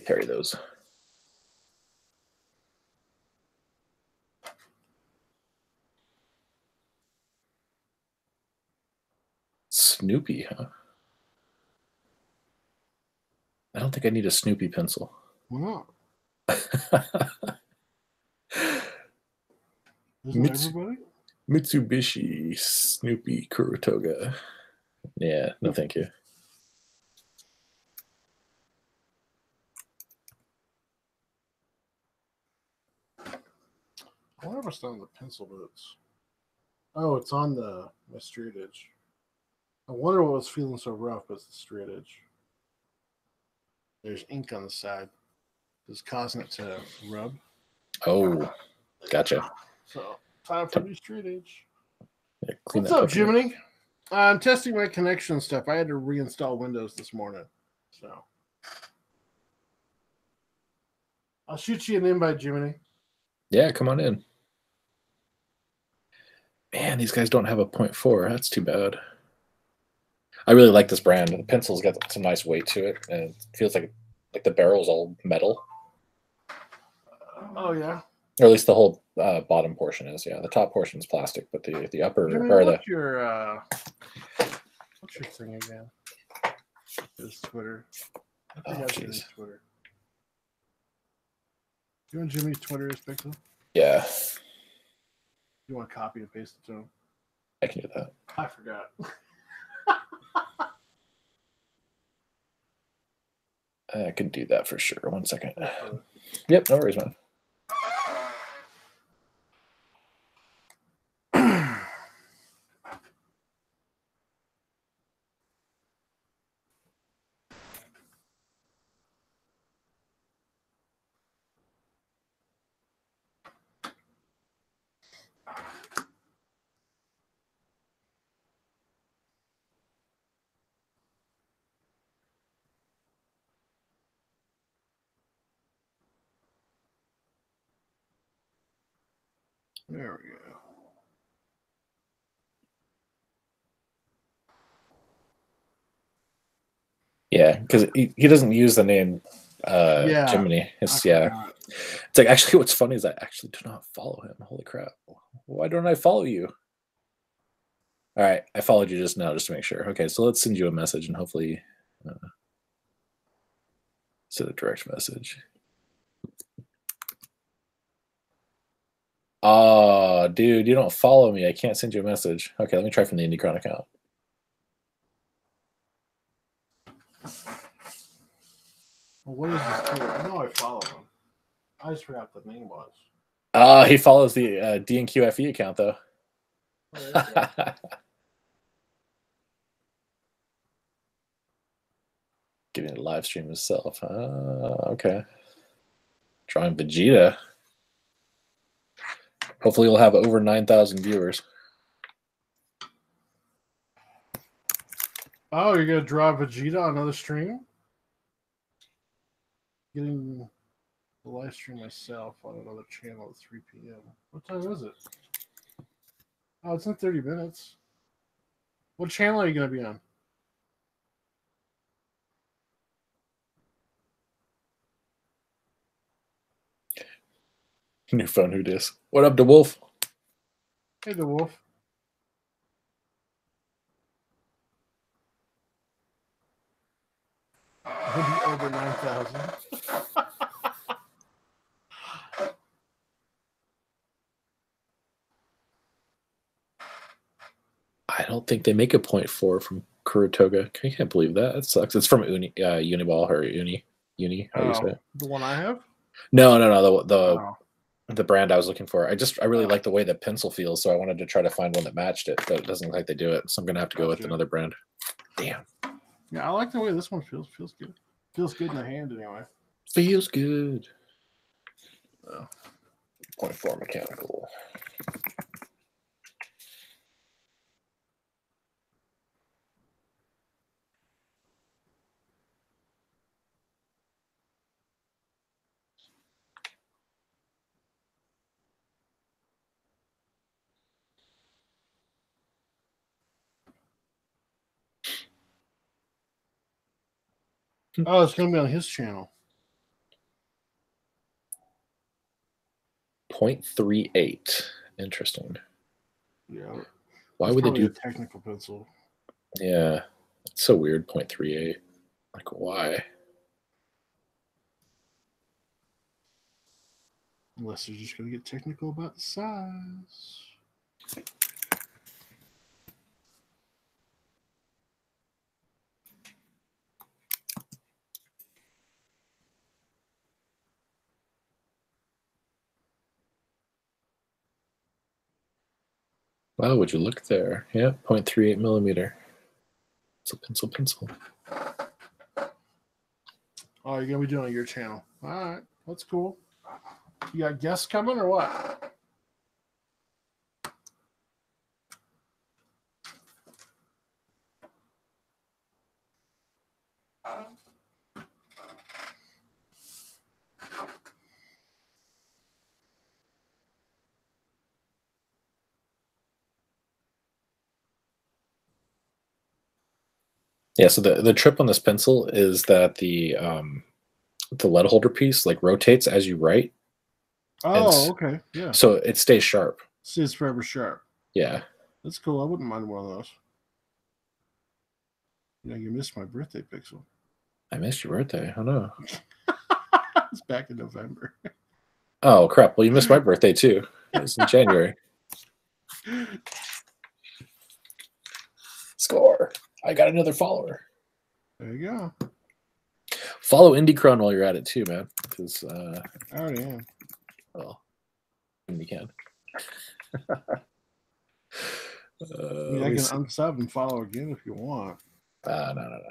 Speaker 2: Carry those. Snoopy, huh? I don't think I need a Snoopy pencil.
Speaker 1: Why not? Isn't everybody?
Speaker 2: Mitsubishi Snoopy Kurotoga. Yeah, no thank you.
Speaker 1: I wonder if it's on the pencil bits. Oh, it's on the my straight edge. I wonder what was feeling so rough, but it's the straight edge. There's ink on the side. It's causing it to rub.
Speaker 2: Oh, gotcha.
Speaker 1: So, time for new straight edge.
Speaker 2: Yeah,
Speaker 1: What's up, Jiminy? I'm testing my connection stuff. I had to reinstall Windows this morning. So, I'll shoot you an invite, Jiminy.
Speaker 2: Yeah, come on in. Man, these guys don't have a 0.4. That's too bad. I really like this brand. The pencil's got some nice weight to it, and it feels like the barrel's all metal.
Speaker 1: Oh yeah.
Speaker 2: Or at least the whole bottom portion is. Yeah, the top portion is plastic, but the upper
Speaker 1: Jiminy,
Speaker 2: or
Speaker 1: what's your thing again? It's Twitter. I think that's his Twitter. You want Jimmy's Twitter is Pixel?
Speaker 2: Yeah.
Speaker 1: You want to copy and paste it to him?
Speaker 2: I can do that.
Speaker 1: I forgot.
Speaker 2: I can do that for sure. 1 second. Yep, no worries, man.
Speaker 1: There we go.
Speaker 2: Yeah, because he doesn't use the name Jiminy. It's like actually what's funny is I actually do not follow him. Holy crap. Why don't I follow you? All right, I followed you just now just to make sure. Okay, so let's send you a message and hopefully send a direct message. Oh, dude, you don't follow me. I can't send you a message. Okay, let me try from the IndieCrown account.
Speaker 1: Well, what is this Twitter? I know I follow him. I just forgot what the name was.
Speaker 2: He follows the DNQFE account though. Oh, giving it a live stream himself. Okay. Drawing Vegeta. Hopefully we'll have over 9,000 viewers.
Speaker 1: Oh, you're going to draw Vegeta on another stream? getting the live stream myself on another channel at 3 p.m. What time is it? Oh, it's in 30 minutes. What channel are you going to be on?
Speaker 2: New phone, who dis? What up, DeWolf?
Speaker 1: Hey, the Wolf. Maybe over 9,000.
Speaker 2: I don't think they make a 0.4 from Kuratoga. I can't believe that. That sucks. It's from Uniball or Uni. How do you say it?
Speaker 1: The one I have?
Speaker 2: No. The brand I was looking for. I really like the way the pencil feels, so I wanted to try to find one that matched it, but it doesn't look like they do it. So I'm gonna have to go with another brand. Damn.
Speaker 1: Yeah, I like the way this one feels. Feels good. Feels good in the hand anyway.
Speaker 2: Feels good. 0.4 mechanical.
Speaker 1: Oh, it's going to be on his channel.
Speaker 2: 0.38. Interesting.
Speaker 1: Yeah.
Speaker 2: Why would they do
Speaker 1: a technical pencil?
Speaker 2: Yeah, it's so weird. 0.38. Like, why?
Speaker 1: Unless they're just going to get technical about the size.
Speaker 2: Wow, would you look there? Yeah, 0.38 millimeter. It's a pencil.
Speaker 1: Oh, you're going to be doing it on your channel. All right. That's cool. You got guests coming or what?
Speaker 2: Yeah, so the trip on this pencil is that the lead holder piece like rotates as you write.
Speaker 1: Oh, okay. Yeah.
Speaker 2: So it stays sharp.
Speaker 1: Stays forever sharp.
Speaker 2: Yeah.
Speaker 1: That's cool. I wouldn't mind one of those. You know, you missed my birthday pixel.
Speaker 2: I missed your birthday. Oh no.
Speaker 1: It's back in November.
Speaker 2: Oh crap. Well, you missed my birthday too. It was in January. Score. I got another follower.
Speaker 1: There you go.
Speaker 2: Follow IndieCron while you're at it too, man. Because
Speaker 1: I already am.
Speaker 2: Well, when you can.
Speaker 1: I mean, I can unsub and follow again if you want.
Speaker 2: No.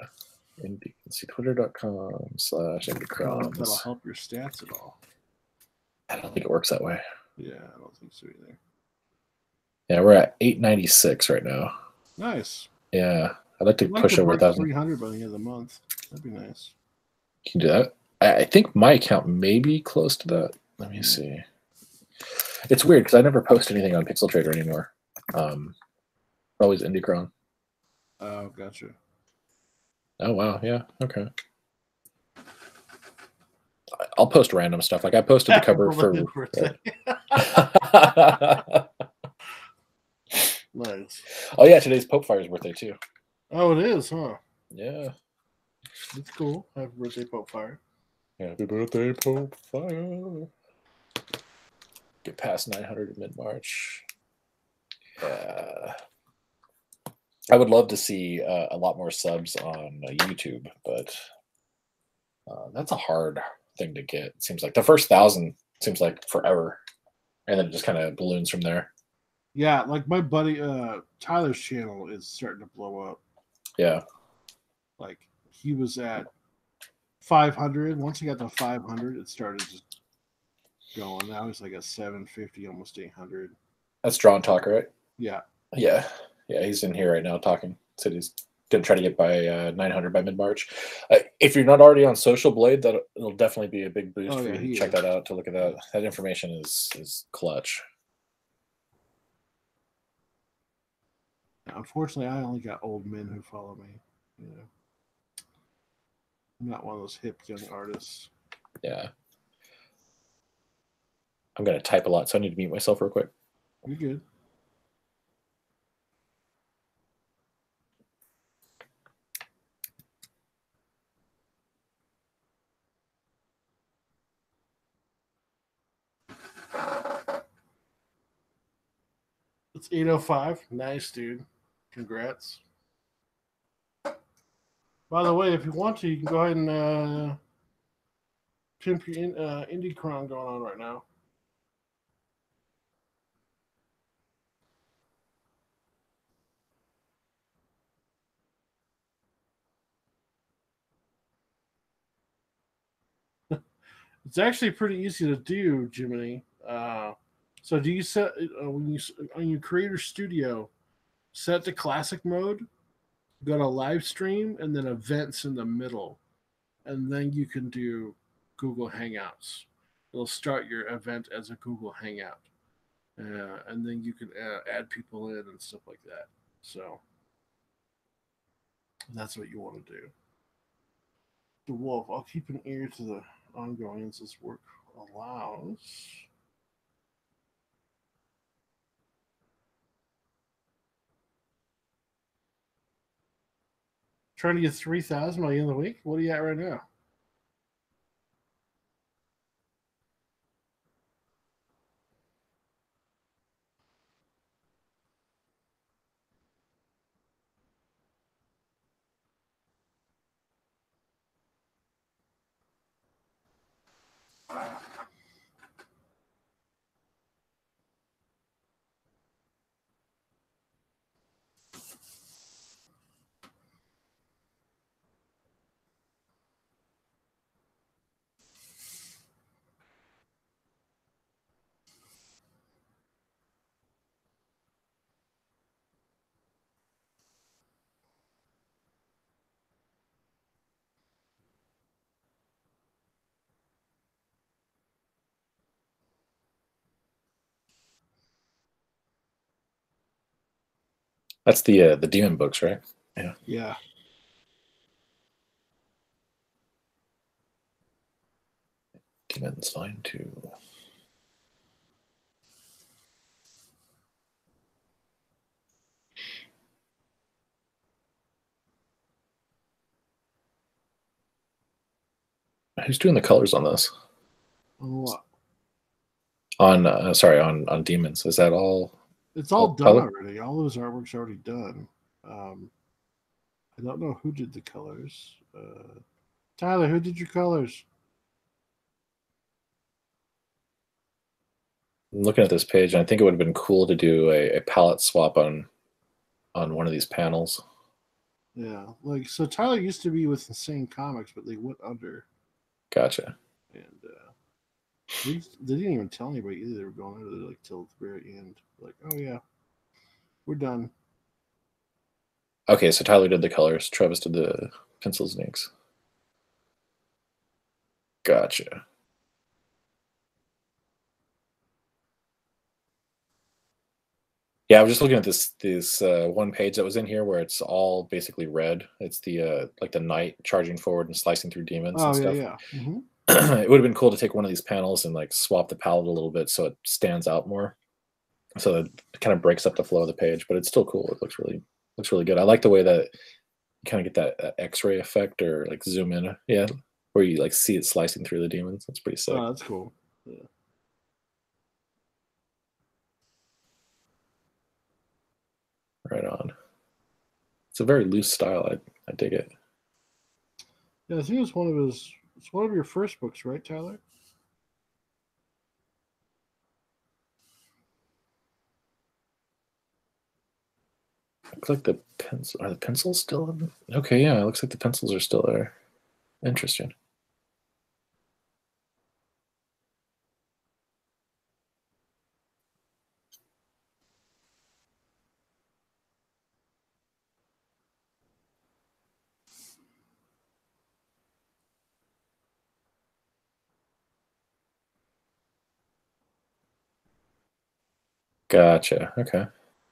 Speaker 2: Indie, let's see, twitter.com/IndieCron.
Speaker 1: That'll help your stats at all.
Speaker 2: I don't think it works that way.
Speaker 1: Yeah, I don't think so either.
Speaker 2: Yeah, we're at 896 right now.
Speaker 1: Nice.
Speaker 2: Yeah, I'd like to push over 1,000.
Speaker 1: 300 by the end of the month. That'd be nice.
Speaker 2: Can you do that? I think my account may be close to that. Let me see. It's weird because I never post anything on Pixel Trader anymore. Always IndieCron.
Speaker 1: Oh, gotcha.
Speaker 2: Oh wow, yeah, okay. I'll post random stuff. Like I posted the cover for.
Speaker 1: Nice.
Speaker 2: Oh yeah, today's Pope Fire's birthday too.
Speaker 1: Oh, it is, huh?
Speaker 2: Yeah.
Speaker 1: It's cool. Happy birthday, Pope Fire.
Speaker 2: Happy birthday, Pope Fire. Get past 900 in mid-March. Yeah. I would love to see a lot more subs on YouTube, but that's a hard thing to get. It seems like the first 1,000 seems like forever, and then it just kind of balloons from there.
Speaker 1: Yeah, like my buddy Tyler's channel is starting to blow up.
Speaker 2: Yeah.
Speaker 1: Like he was at 500. Once he got to 500, it started just going. Now he's like at 750, almost 800.
Speaker 2: That's Drawn Talk, right?
Speaker 1: Yeah.
Speaker 2: Yeah. Yeah, he's in here right now talking. Said he's gonna try to get by 900 by mid-March. If you're not already on Social Blade, that it'll definitely be a big boost
Speaker 1: Oh,
Speaker 2: for
Speaker 1: yeah,
Speaker 2: you
Speaker 1: he
Speaker 2: to check
Speaker 1: is.
Speaker 2: that out. To look at that, that information is clutch.
Speaker 1: Unfortunately, I only got old men who follow me. You know, I'm not one of those hip young artists.
Speaker 2: Yeah, I'm gonna type a lot, so I need to mute myself real quick.
Speaker 1: You're good. It's 8:05. Nice, dude. Congrats. By the way, if you want to, you can go ahead and pimp your indie cron going on right now. It's actually pretty easy to do, Jiminy. So do you set when you on your Creator Studio, set to classic mode, go to live stream, and then events in the middle, and then you can do Google Hangouts. It'll start your event as a Google Hangout, and then you can add people in and stuff like that. So that's what you want to do. The Wolf. I'll keep an ear to the ongoing as this work allows. Trying to get 3,000 by the end of the week. What are you at right now?
Speaker 2: That's the demon books, right? Yeah.
Speaker 1: Yeah.
Speaker 2: Demon's fine too. Who's doing the colors on this?
Speaker 1: On what?
Speaker 2: On sorry, on demons. Is that all?
Speaker 1: It's all done
Speaker 2: color?
Speaker 1: already. All those artworks are already done. I don't know who did the colors. Tyler, who did your colors?
Speaker 2: I'm looking at this page, and I think it would have been cool to do a palette swap on one of these panels.
Speaker 1: Yeah, like so. Tyler used to be with Insane Comics, but they went under,
Speaker 2: Gotcha.
Speaker 1: and they didn't even tell anybody either. They were going under like till the very end. Like, oh yeah, we're done.
Speaker 2: Okay, so Tyler did the colors. Travis did the pencils and inks. Gotcha. Yeah, I was just looking at this one page that was in here where it's all basically red. It's the like the knight charging forward and slicing through demons
Speaker 1: Oh
Speaker 2: and
Speaker 1: yeah,
Speaker 2: stuff.
Speaker 1: yeah. Mm-hmm.
Speaker 2: It would have been cool to take one of these panels and like swap the palette a little bit so it stands out more. So that it kind of breaks up the flow of the page, but it's still cool. It looks really good. I like the way that you kind of get that X-ray effect or like zoom in, yeah, where you like see it slicing through the demons. That's pretty sick.
Speaker 1: Oh, that's cool. Yeah.
Speaker 2: Right on. It's a very loose style. I dig it.
Speaker 1: Yeah, I think it's one of his. It's one of your first books, right, Tyler?
Speaker 2: Looks like the pencil are the pencils still in? Okay, yeah, it looks like the pencils are still there. Interesting. Gotcha. Okay.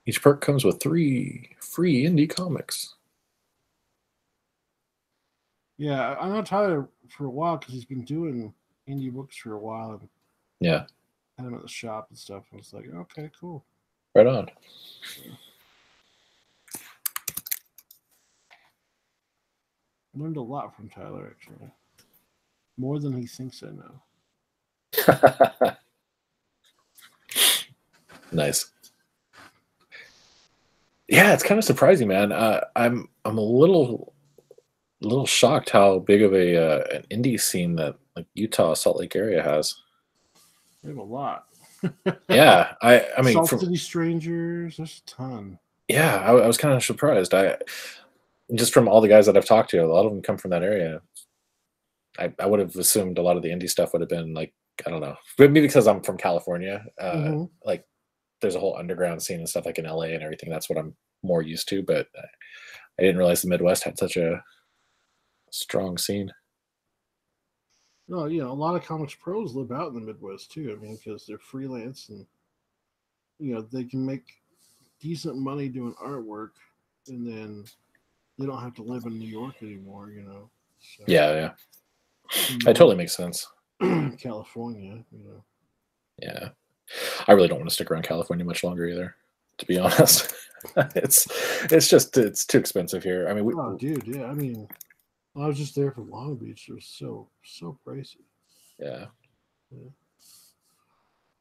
Speaker 2: Each perk comes with 3 free indie comics.
Speaker 1: Yeah, I know Tyler for a while because he's been doing indie books for a while and
Speaker 2: Yeah.
Speaker 1: had him at the shop and stuff. I was like, okay, cool.
Speaker 2: Right on.
Speaker 1: Learned a lot from Tyler, actually. More than he thinks I know.
Speaker 2: Nice. Yeah, it's kind of surprising, man. I'm a little shocked how big of an indie scene that like Utah Salt Lake area has.
Speaker 1: We have a lot.
Speaker 2: Yeah, I mean,
Speaker 1: Salt
Speaker 2: from
Speaker 1: City Strangers, there's a ton.
Speaker 2: yeah, I was kind of surprised. I just from all the guys that I've talked to, a lot of them come from that area. I would have assumed a lot of the indie stuff would have been like I don't know, but maybe because I'm from California, like there's a whole underground scene and stuff like in LA and everything. That's what I'm more used to. But I didn't realize the Midwest had such a strong scene.
Speaker 1: No, a lot of comics pros live out in the Midwest too. I mean, because they're freelance and they can make decent money doing artwork, and then they don't have to live in New York anymore. So,
Speaker 2: Yeah, that totally makes sense.
Speaker 1: California,
Speaker 2: Yeah, I really don't want to stick around California much longer either. To be honest, it's too expensive here. I mean,
Speaker 1: oh, dude, yeah. I mean, I was just there for Long Beach. It was so pricey.
Speaker 2: Yeah.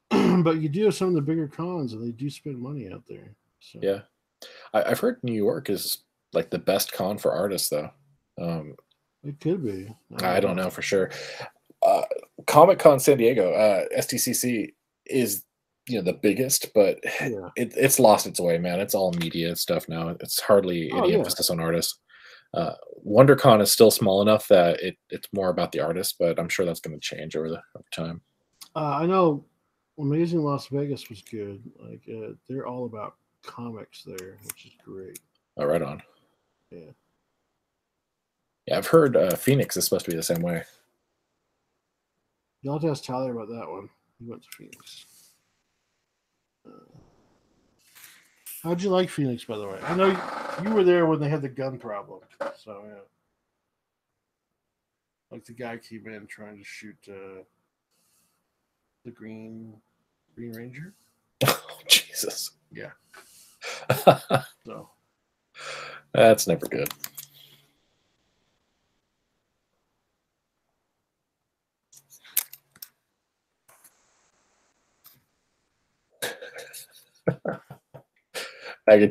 Speaker 1: But you do have some of the bigger cons, and they do spend money out there. So.
Speaker 2: Yeah, I've heard New York is like the best con for artists, though.
Speaker 1: It could be.
Speaker 2: I don't know for sure. Comic Con San Diego, STCC is the biggest, but it's lost its way, man. It's all media stuff now. It's hardly any emphasis on artists. WonderCon is still small enough that it's more about the artist, but I'm sure that's going to change over time.
Speaker 1: I know Amazing Las Vegas was good. Like they're all about comics there, which is great.
Speaker 2: Oh, right on.
Speaker 1: Yeah.
Speaker 2: Yeah, I've heard Phoenix is supposed to be the same way.
Speaker 1: You'll have to ask Tyler about that one. He went to Phoenix. How'd you like Phoenix, by the way? I know you were there when they had the gun problem. So, yeah. Like the guy came in trying to shoot the Green Ranger.
Speaker 2: Oh, Jesus.
Speaker 1: Yeah. So.
Speaker 2: That's never good.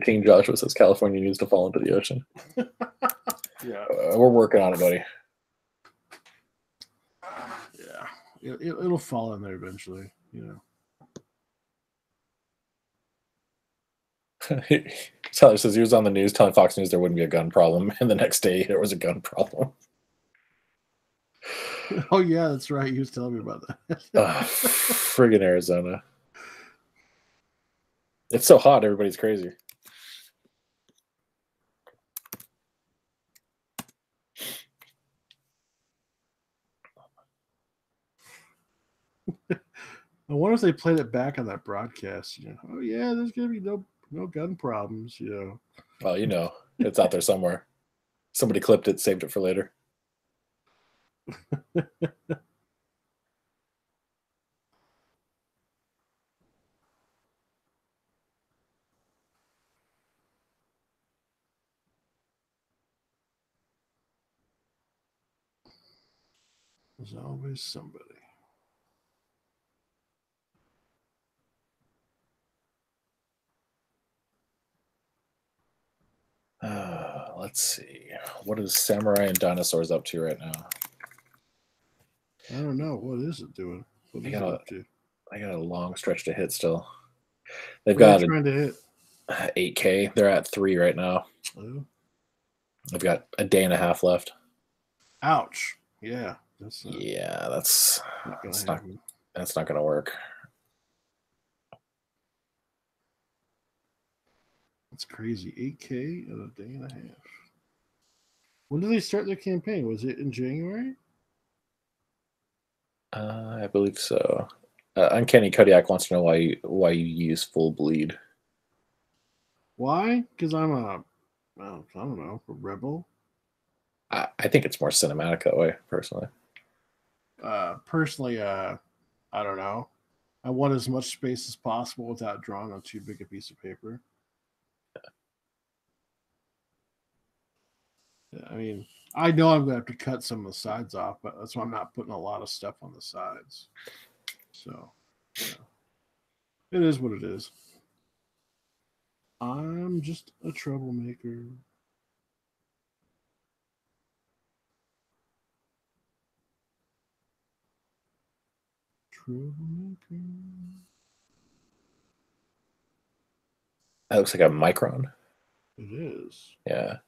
Speaker 2: King Joshua says California needs to fall into the ocean.
Speaker 1: Yeah.
Speaker 2: We're working on it, buddy.
Speaker 1: Yeah. It'll fall in there eventually,
Speaker 2: Tyler says he was on the news telling Fox News there wouldn't be a gun problem, and the next day there was a gun problem.
Speaker 1: Oh, yeah, that's right. He was telling me about that.
Speaker 2: Friggin' Arizona. It's so hot, everybody's crazy.
Speaker 1: I wonder if they played it back on that broadcast. Oh yeah, there's gonna be no gun problems.
Speaker 2: Well, it's out there somewhere. Somebody clipped it, saved it for later.
Speaker 1: There's always somebody.
Speaker 2: Let's see. What is Samurai and Dinosaurs up to right now?
Speaker 1: I don't know. What is it doing? What is it up to?
Speaker 2: I got a long stretch to hit still. They've
Speaker 1: got
Speaker 2: trying to hit 8K. They're at 3 right now.
Speaker 1: Oh.
Speaker 2: They've got a day and a half left.
Speaker 1: Ouch. Yeah.
Speaker 2: That's not gonna work.
Speaker 1: That's crazy. 8K in a day and a half. When did they start their campaign? Was it in January?
Speaker 2: I believe so. Uncanny Kodiak wants to know why you use full bleed.
Speaker 1: Why? Because I'm well, I don't know, a rebel.
Speaker 2: I think it's more cinematic that way, personally.
Speaker 1: Personally, I don't know. I want as much space as possible without drawing on too big a piece of paper. Yeah, I mean, I know I'm gonna have to cut some of the sides off, but that's why I'm not putting a lot of stuff on the sides. So, yeah. It is what it is. I'm just a troublemaker. Troublemaker.
Speaker 2: That looks like a micron.
Speaker 1: It is.
Speaker 2: Yeah.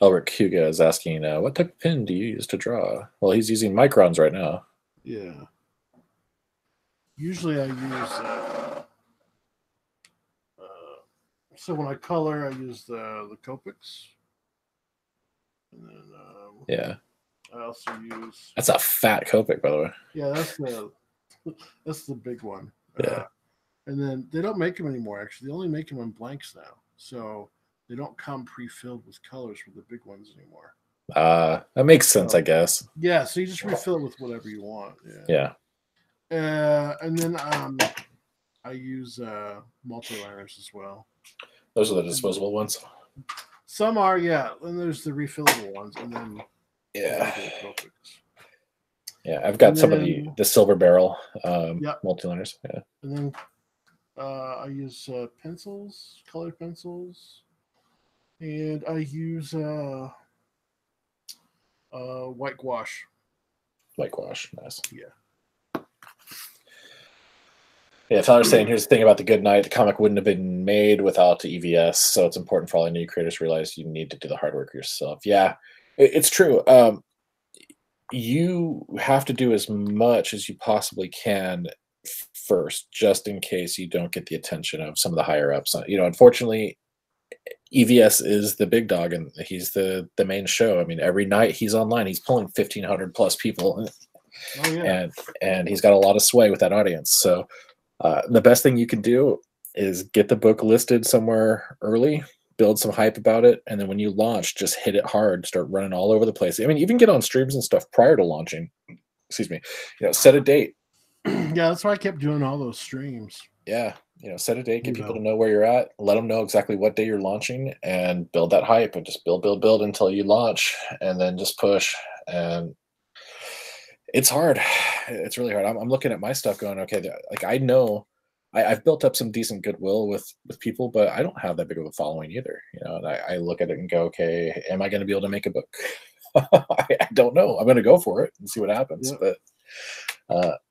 Speaker 2: Elric Huga is asking, what type of pen do you use to draw? Well, he's using microns right now.
Speaker 1: Yeah. Usually I use. So when I color, I use the Copics. And then
Speaker 2: yeah.
Speaker 1: I also use.
Speaker 2: That's a fat Copic, by the way.
Speaker 1: Yeah, that's the big one.
Speaker 2: Yeah.
Speaker 1: And then they don't make them anymore. Actually, they only make them in blanks now. So they don't come pre-filled with colors for the big ones anymore.
Speaker 2: That makes sense, I guess.
Speaker 1: Yeah, so you just refill it with whatever you want.
Speaker 2: Yeah.
Speaker 1: And then I use multi-liners as well.
Speaker 2: Those are the disposable ones.
Speaker 1: Some are, yeah. And there's the refillable ones, and then
Speaker 2: yeah, I've got some of the silver barrel multi-liners. Yeah,
Speaker 1: and then I use pencils, colored pencils, and I use white gouache.
Speaker 2: White gouache, nice.
Speaker 1: Yeah.
Speaker 2: Yeah, Tyler's saying, here's the thing about The Good Knight. The comic wouldn't have been made without EVS, so it's important for all new creators to realize you need to do the hard work yourself. Yeah, it's true. You have to do as much as you possibly can first, just in case you don't get the attention of some of the higher ups. Unfortunately, EVS is the big dog, and he's the main show. I mean, every night he's online, he's pulling 1,500 plus people, and he's got a lot of sway with that audience. So the best thing you can do is get the book listed somewhere early, build some hype about it, and then when you launch, just hit it hard, start running all over the place. I mean, even get on streams and stuff prior to launching. Excuse me. Set a date.
Speaker 1: Yeah, that's why I kept doing all those streams.
Speaker 2: Yeah, set a date, get people to know where you're at, let them know exactly what day you're launching, and build that hype, and just build until you launch, and then just push. And it's hard. It's really hard. I'm looking at my stuff going, okay, like I know I've built up some decent goodwill with people, but I don't have that big of a following either. And I look at it and go, okay, am I going to be able to make a book? I don't know. I'm going to go for it and see what happens. Yeah. But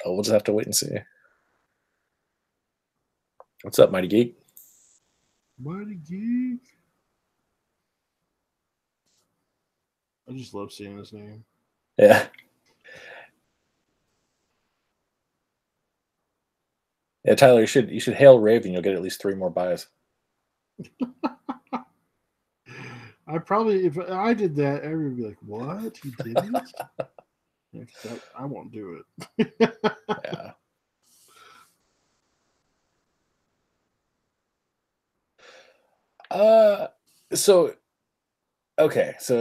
Speaker 2: we'll just have to wait and see. What's up, Mighty Geek?
Speaker 1: Mighty Geek. I just love seeing his name.
Speaker 2: Yeah. Yeah, Tyler, you should hail Raven. You'll get at least 3 more buys.
Speaker 1: I probably, if I did that, everyone would be like, "What? He did it?" I won't do it.
Speaker 2: Yeah. So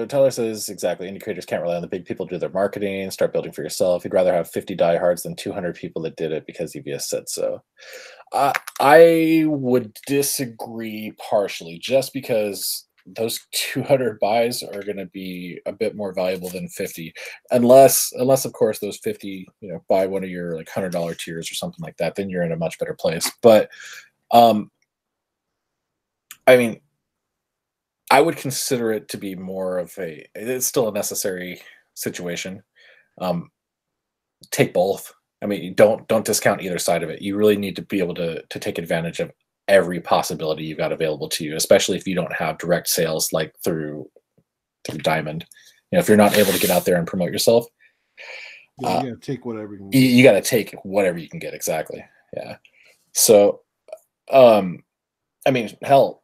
Speaker 2: Tyler says exactly. Indie creators can't rely on the big people to do their marketing. Start building for yourself. You'd rather have 50 diehards than 200 people that did it because EVS said so. I would disagree partially, just because those 200 buys are going to be a bit more valuable than 50, unless of course those 50 buy one of your like $100 tiers or something like that. Then you're in a much better place. But I mean, I would consider it to be more of it's still a necessary situation. Take both. I mean, don't discount either side of it. You really need to be able to take advantage of every possibility you've got available to you, especially if you don't have direct sales like through Diamond. If you're not able to get out there and promote yourself,
Speaker 1: you got to take whatever you can get.
Speaker 2: You got to take whatever you can get. Exactly. Yeah. So, I mean, hell,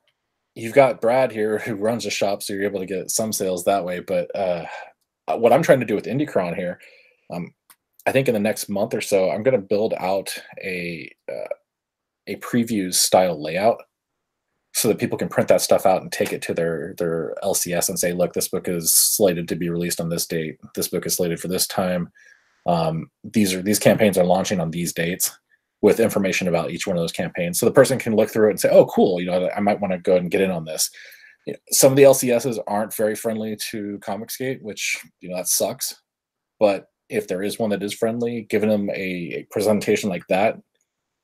Speaker 2: you've got Brad here who runs a shop, so you're able to get some sales that way. But what I'm trying to do with IndieCron here, I think in the next month or so, I'm going to build out a previews style layout so that people can print that stuff out and take it to their LCS and say, look, this book is slated to be released on this date. This book is slated for this time. These campaigns are launching on these dates with information about each one of those campaigns. So the person can look through it and say, oh, cool, I might want to go and get in on this. Some of the LCSs aren't very friendly to Comicsgate, which, that sucks. But if there is one that is friendly, giving them a presentation like that,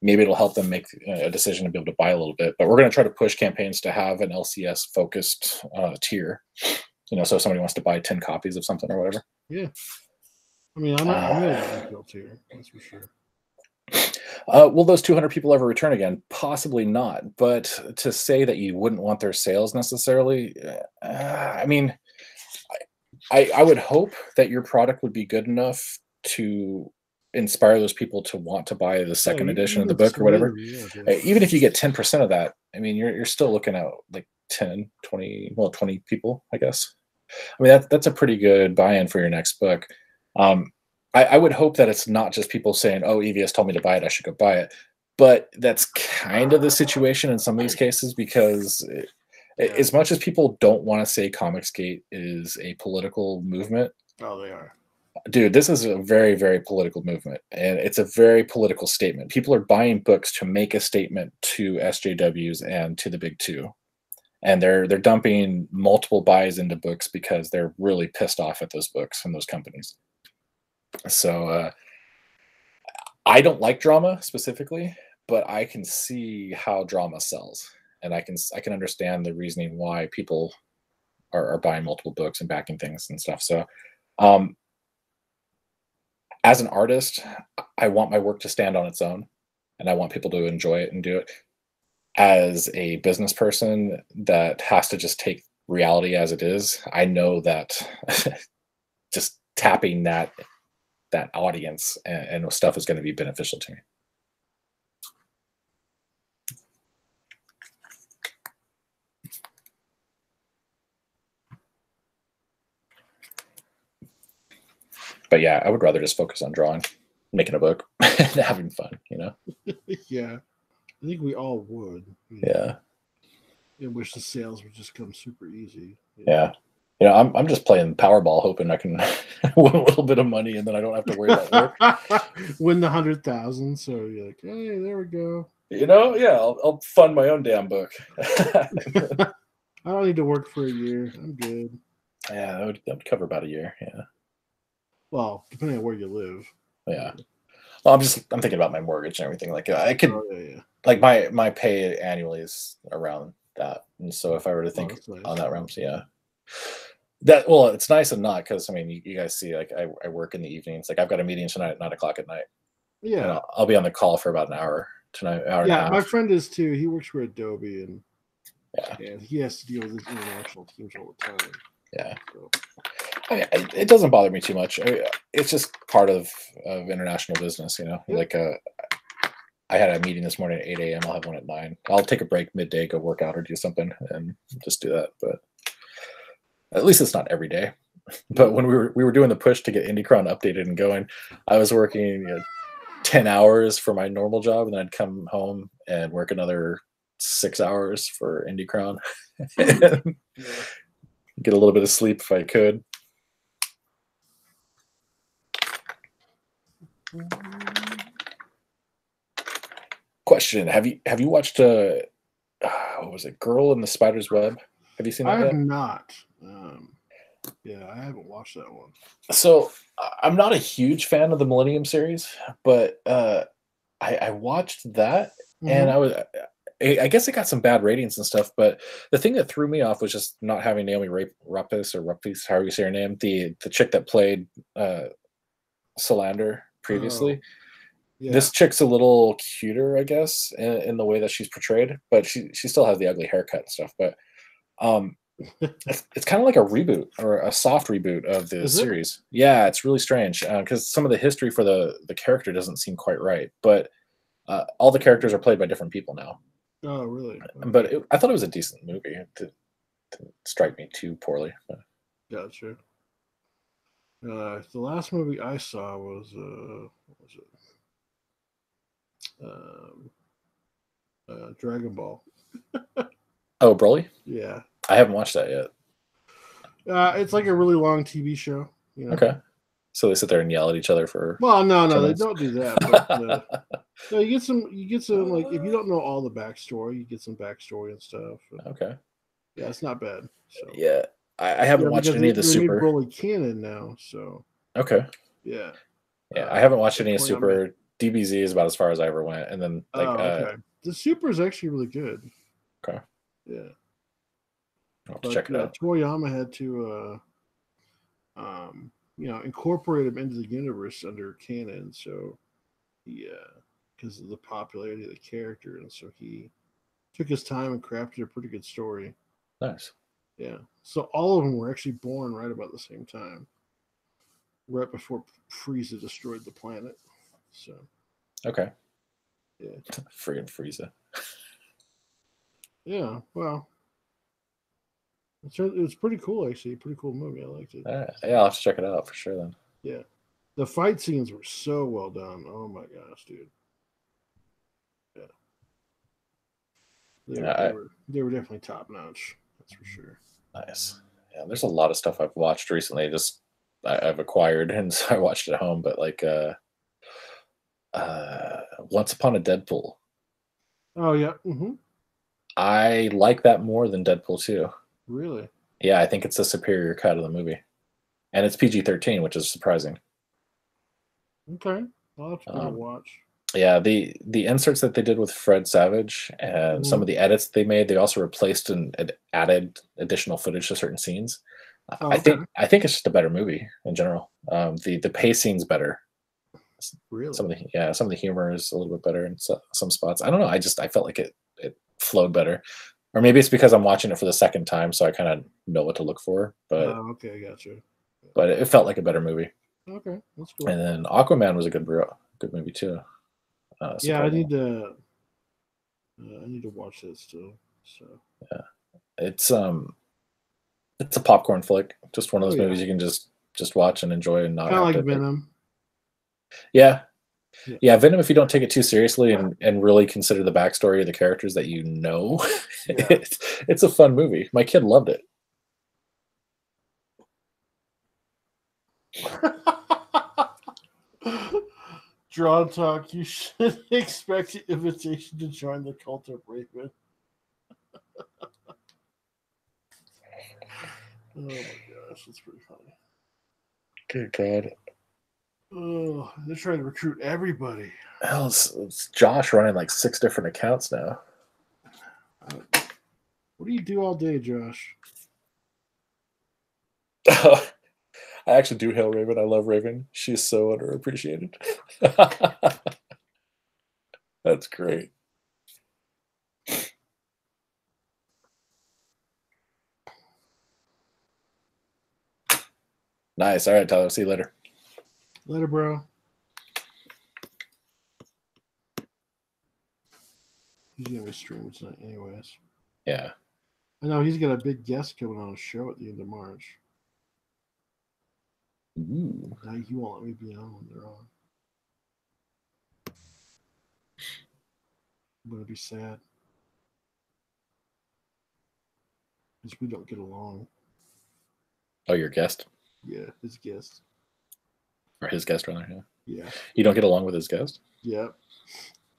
Speaker 2: maybe it'll help them make a decision to be able to buy a little bit. But we're going to try to push campaigns to have an LCS focused tier, so if somebody wants to buy 10 copies of something or whatever.
Speaker 1: Yeah. I mean, I'm not retail tier, that's for sure.
Speaker 2: Will those 200 people ever return again? Possibly not. But to say that you wouldn't want their sales necessarily, I mean, I would hope that your product would be good enough to inspire those people to want to buy the second edition of the book or whatever. Even if you get 10% of that, I mean, you're still looking at like 10, 20 people, I guess. I mean, that's a pretty good buy-in for your next book. I would hope that it's not just people saying, oh, EVS told me to buy it, I should go buy it. But that's kind of the situation in some of these cases, because as much as people don't want to say Comicsgate is a political movement.
Speaker 1: Oh, they are.
Speaker 2: Dude, this is a very, very political movement, and it's a very political statement. People are buying books to make a statement to SJWs and to the big two. And they're dumping multiple buys into books because they're really pissed off at those books and those companies. So I don't like drama specifically, but I can see how drama sells, and I can understand the reasoning why people are buying multiple books and backing things and stuff. So as an artist, I want my work to stand on its own, and I want people to enjoy it and do it. As a business person that has to just take reality as it is, I know that just tapping that audience and stuff is going to be beneficial to me. But yeah, I would rather just focus on drawing, making a book, and having fun,
Speaker 1: Yeah, I think we all would.
Speaker 2: Yeah.
Speaker 1: I wish the sales would just come super easy.
Speaker 2: Yeah. I'm just playing Powerball, hoping I can win a little bit of money, and then I don't have to worry about work.
Speaker 1: Win the 100,000. So you're like, hey, there we go.
Speaker 2: Yeah, I'll fund my own damn book.
Speaker 1: I don't need to work for a year. I'm good.
Speaker 2: Yeah, that would cover about a year. Yeah.
Speaker 1: Well, depending on where you live.
Speaker 2: Yeah. Well, I'm thinking about my mortgage and everything. Like I could, like my pay annually is around that, and so if I were to think on that realm, yeah. It's nice and not, because I mean, you guys see, like I work in the evenings. Like I've got a meeting tonight at 9 o'clock at night.
Speaker 1: Yeah.
Speaker 2: I'll be on the call for about an hour tonight.
Speaker 1: Yeah, my friend is too. He works for Adobe, and
Speaker 2: yeah,
Speaker 1: he has to deal with his international teams all the time.
Speaker 2: Yeah. So. It doesn't bother me too much. It's just part of international business, Like I had a meeting this morning at 8 a.m. I'll have one at 9. I'll take a break midday, go work out or do something, and just do that. But at least it's not every day. But when we were doing the push to get IndieCron updated and going, I was working 10 hours for my normal job, and then I'd come home and work another 6 hours for IndieCron. Get a little bit of sleep if I could. Question: Have you watched what was it, Girl in the Spider's Web? Have you seen that?
Speaker 1: I have not. Yeah, I haven't watched that one.
Speaker 2: So I'm not a huge fan of the Millennium series, but I watched that, and I guess it got some bad ratings and stuff. But the thing that threw me off was just not having Naomi Rapace, however you say her name, the chick that played Solander previously. Yeah. This chick's a little cuter, I guess, in the way that she's portrayed, but she still has the ugly haircut and stuff. But it's kind of like a reboot or a soft reboot of the series. Yeah, it's really strange because some of the history for the character doesn't seem quite right. But all the characters are played by different people now.
Speaker 1: Oh, really? Okay.
Speaker 2: But I thought it was a decent movie. To strike me too poorly. But.
Speaker 1: Gotcha. The last movie I saw was what was it? Dragon Ball.
Speaker 2: Oh, Broly?
Speaker 1: Yeah.
Speaker 2: I haven't watched that yet.
Speaker 1: It's like a really long TV show. You know?
Speaker 2: Okay. So they sit there and yell at each other for.
Speaker 1: Well, no,
Speaker 2: 10
Speaker 1: they
Speaker 2: minutes?
Speaker 1: don't do that. But no, you get some like if you don't know all the backstory, you get some backstory and stuff.
Speaker 2: Okay.
Speaker 1: Yeah, it's not bad. So.
Speaker 2: Yeah, I haven't watched any of the
Speaker 1: they
Speaker 2: Super.
Speaker 1: made Broly canon now, so
Speaker 2: Okay.
Speaker 1: yeah.
Speaker 2: Yeah, I haven't watched any of
Speaker 1: Toriyama.
Speaker 2: Super. DBZ is about as far as I ever went, and then like
Speaker 1: okay. The Super is actually really good.
Speaker 2: Okay.
Speaker 1: Yeah.
Speaker 2: I'll have to check it out.
Speaker 1: Toriyama had to incorporate him into the universe under canon, so because of the popularity of the character, and so he took his time and crafted a pretty good story.
Speaker 2: Nice.
Speaker 1: Yeah. So all of them were actually born right about the same time, right before Frieza destroyed the planet. So.
Speaker 2: Okay.
Speaker 1: Yeah.
Speaker 2: Friggin' Frieza.
Speaker 1: Yeah. Well. It's pretty cool, actually. Pretty cool movie. I liked it.
Speaker 2: Yeah, I'll have to check it out for sure then.
Speaker 1: Yeah. The fight scenes were so well done. Oh my gosh, dude. Yeah. They were definitely top notch. That's for sure.
Speaker 2: Nice. Yeah, there's a lot of stuff I've watched recently. Just I've acquired, and so I watched it at home. But like, Once Upon a Deadpool.
Speaker 1: Oh yeah. Mm-hmm.
Speaker 2: I like that more than Deadpool 2.
Speaker 1: Really?
Speaker 2: Yeah, I think it's a superior cut of the movie, and it's PG-13, which is surprising.
Speaker 1: Okay, I'll have to give it a watch.
Speaker 2: Yeah, the inserts that they did with Fred Savage and some of the edits they made, they also replaced and added additional footage to certain scenes.
Speaker 1: Oh,
Speaker 2: I think it's just a better movie in general. The pacing's better.
Speaker 1: Really?
Speaker 2: Some of the humor is a little bit better in some spots. I don't know. I felt like it flowed better, or maybe it's because I'm watching it for the second time, so I kind of know what to look for. But
Speaker 1: okay, gotcha.
Speaker 2: But it felt like a better movie.
Speaker 1: Okay, that's cool.
Speaker 2: And then Aquaman was a good movie too.
Speaker 1: Yeah, I need to watch that still. So
Speaker 2: yeah, it's a popcorn flick. Just one of those movies you can just watch and enjoy and not
Speaker 1: kind of like Venom.
Speaker 2: Yeah. Venom. If you don't take it too seriously and really consider the backstory of the characters that you know, it's a fun movie. My kid loved it.
Speaker 1: Drawn Talk, you should expect an invitation to join the cult of Raven. Oh my gosh, that's pretty funny.
Speaker 2: Good God.
Speaker 1: Oh, they're trying to recruit everybody.
Speaker 2: Hell, it's Josh running like 6 different accounts now.
Speaker 1: What do you do all day, Josh?
Speaker 2: I actually do hail Raven. I love Raven. She's so underappreciated. That's great. Nice. All right, Tyler. See you later.
Speaker 1: Later, bro. He's gonna be streaming tonight, anyways.
Speaker 2: Yeah.
Speaker 1: I know he's got a big guest coming on a show at the end of March.
Speaker 2: Ooh.
Speaker 1: Now he won't let me be on when they're on. I'm gonna be sad because we don't get along.
Speaker 2: Oh, your guest?
Speaker 1: Yeah, his guest.
Speaker 2: Or his guest, rather. Yeah.
Speaker 1: Yeah.
Speaker 2: You don't get along with his guest?
Speaker 1: Yep.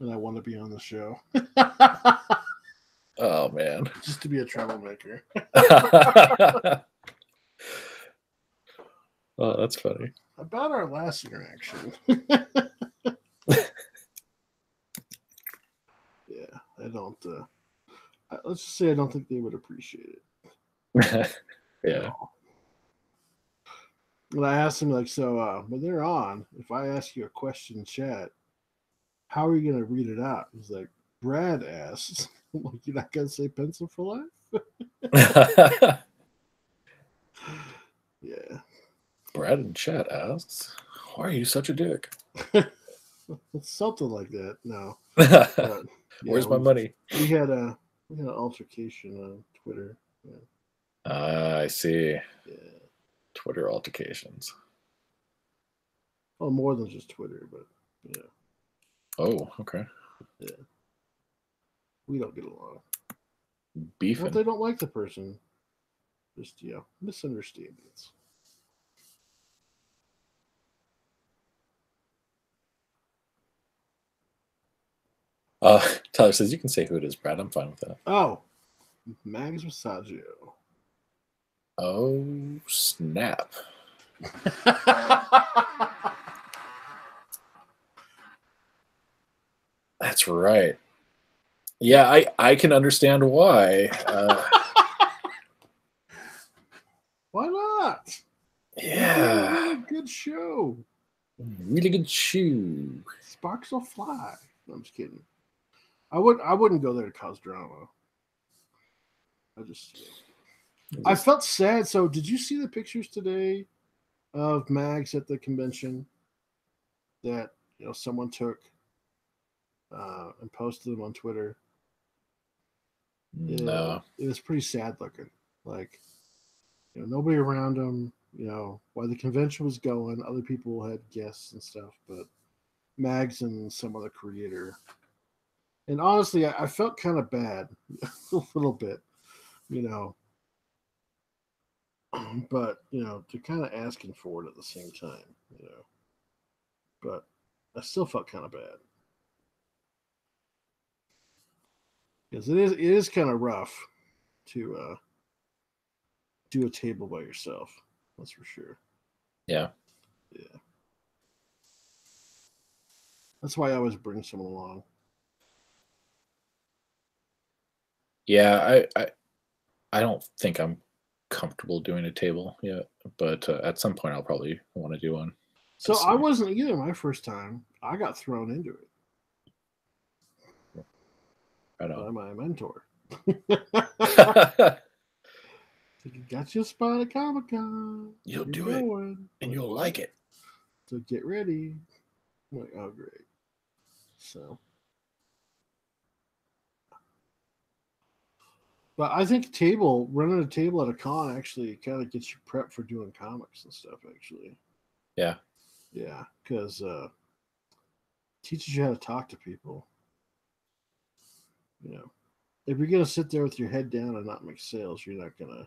Speaker 1: And I want to be on the show.
Speaker 2: Oh, man.
Speaker 1: Just to be a troublemaker.
Speaker 2: Oh, that's funny.
Speaker 1: About our last interaction. Yeah, I don't. Let's just say I don't think they would appreciate
Speaker 2: it. Yeah.
Speaker 1: And I asked him, like, so when they're on, if I ask you a question in chat, how are you going to read it out? He's like, Brad asks. I'm like, you're not going to say pencil for life? Yeah.
Speaker 2: Brad in chat asks, why are you such a dick?
Speaker 1: It's something like that. No.
Speaker 2: Where's my money?
Speaker 1: We had an altercation on Twitter. Yeah.
Speaker 2: I see.
Speaker 1: Yeah.
Speaker 2: Twitter altercations.
Speaker 1: Well, more than just Twitter, but yeah,
Speaker 2: Oh, okay.
Speaker 1: yeah. We don't get along. Not
Speaker 2: Beefing.
Speaker 1: they don't like the person. Just misunderstandings.
Speaker 2: Tyler says you can say who it is, Brad. I'm fine with that.
Speaker 1: Oh, Mags Masaggio.
Speaker 2: Oh, snap. That's right. Yeah, I can understand why.
Speaker 1: Why not?
Speaker 2: Yeah.
Speaker 1: Really good show.
Speaker 2: Really good shoe.
Speaker 1: Sparks will fly. No, I'm just kidding. I wouldn't go there to cause drama. I felt sad. So did you see the pictures today of Mags at the convention that someone took and posted them on Twitter?
Speaker 2: No.
Speaker 1: It was pretty sad looking. Like, nobody around him. While the convention was going, other people had guests and stuff, but Mags and some other creator. And honestly, I felt kind of bad a little bit, but they're kind of asking for it at the same time, But I still felt kind of bad because it is kind of rough to do a table by yourself. That's for sure.
Speaker 2: Yeah.
Speaker 1: Yeah. That's why I always bring someone along.
Speaker 2: Yeah, I don't think I'm comfortable doing a table yet, but at some point I'll probably want to do one.
Speaker 1: So I wasn't either my first time. I got thrown into it by my mentor. You got your spot at Comic-Con.
Speaker 2: You'll do it, and you'll like it.
Speaker 1: So get ready. I'm like, oh, great. So, but I think running a table at a con actually kind of gets you prepped for doing comics and stuff. Actually,
Speaker 2: yeah,
Speaker 1: because teaches you how to talk to people. If you're gonna sit there with your head down and not make sales, you're not gonna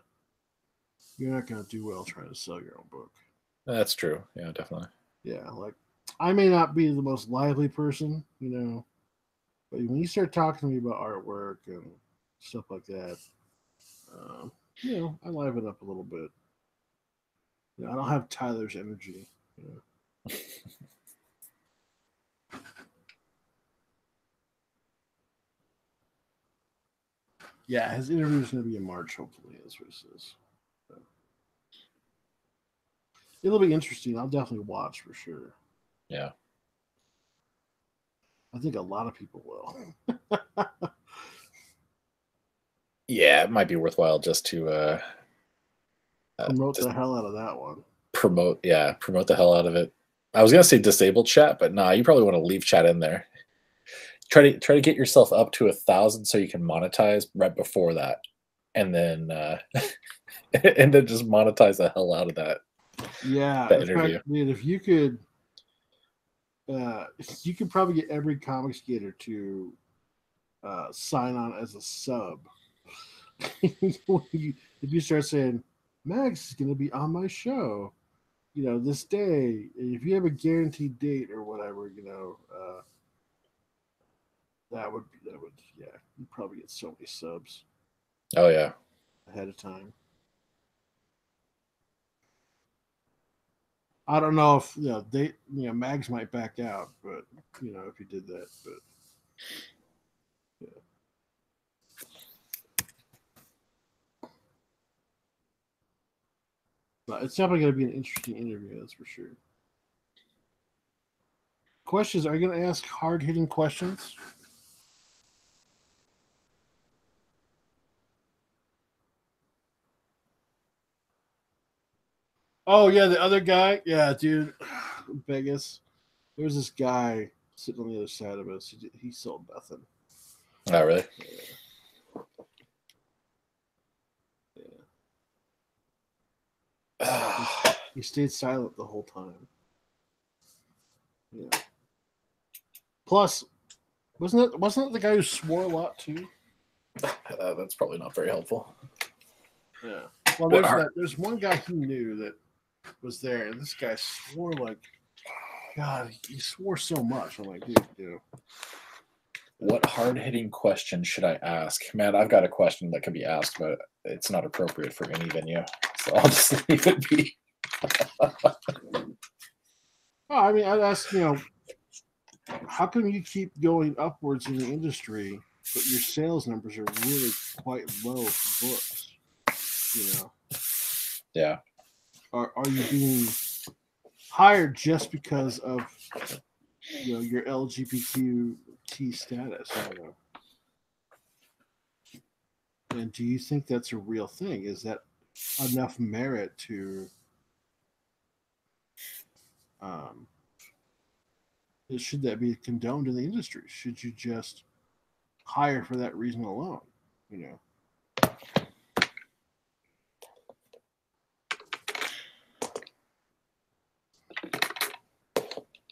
Speaker 1: do well trying to sell your own book.
Speaker 2: That's true. Yeah, definitely.
Speaker 1: Yeah, like I may not be the most lively person, but when you start talking to me about artwork and stuff like that, I liven up a little bit. I don't have Tyler's energy. Yeah, his interview is going to be in March, hopefully. That's what it says. So, it'll be interesting. I'll definitely watch for sure.
Speaker 2: Yeah.
Speaker 1: I think a lot of people will.
Speaker 2: Yeah, it might be worthwhile just to
Speaker 1: promote the hell out of that one.
Speaker 2: Promote the hell out of it. I was gonna say disable chat, but nah, you probably want to leave chat in there. Try to get yourself up to 1,000 so you can monetize right before that, and then and then just monetize the hell out of that.
Speaker 1: Yeah,
Speaker 2: that interview.
Speaker 1: Fact, man, if you could probably get every comics gator to sign on as a sub. If you start saying Max is going to be on my show, this day, if you have a guaranteed date or whatever, that would you'd probably get so many subs.
Speaker 2: Oh yeah,
Speaker 1: ahead of time. I don't know if Mags might back out, but if he did that, but yeah. But it's definitely going to be an interesting interview, that's for sure. Questions? Are you going to ask hard-hitting questions? Oh yeah, the other guy. Yeah, dude, Vegas. There's this guy sitting on the other side of us. He sold nothing.
Speaker 2: Oh really?
Speaker 1: Yeah. He stayed silent the whole time. Yeah. Plus, wasn't it the guy who swore a lot too?
Speaker 2: That's probably not very helpful.
Speaker 1: Yeah. Well, there's one guy he knew that was there, and this guy swore like, God, he swore so much. I'm like, dude.
Speaker 2: What hard-hitting question should I ask? Man, I've got a question that can be asked, but it's not appropriate for any venue, so I'll just leave it be.
Speaker 1: I mean, I'd ask, how come you keep going upwards in the industry, but your sales numbers are really quite low for books?
Speaker 2: Yeah.
Speaker 1: Are you being hired just because of your LGBTQ status? I don't know. And do you think that's a real thing? Is that enough merit to should that be condoned in the industry? Should you just hire for that reason alone?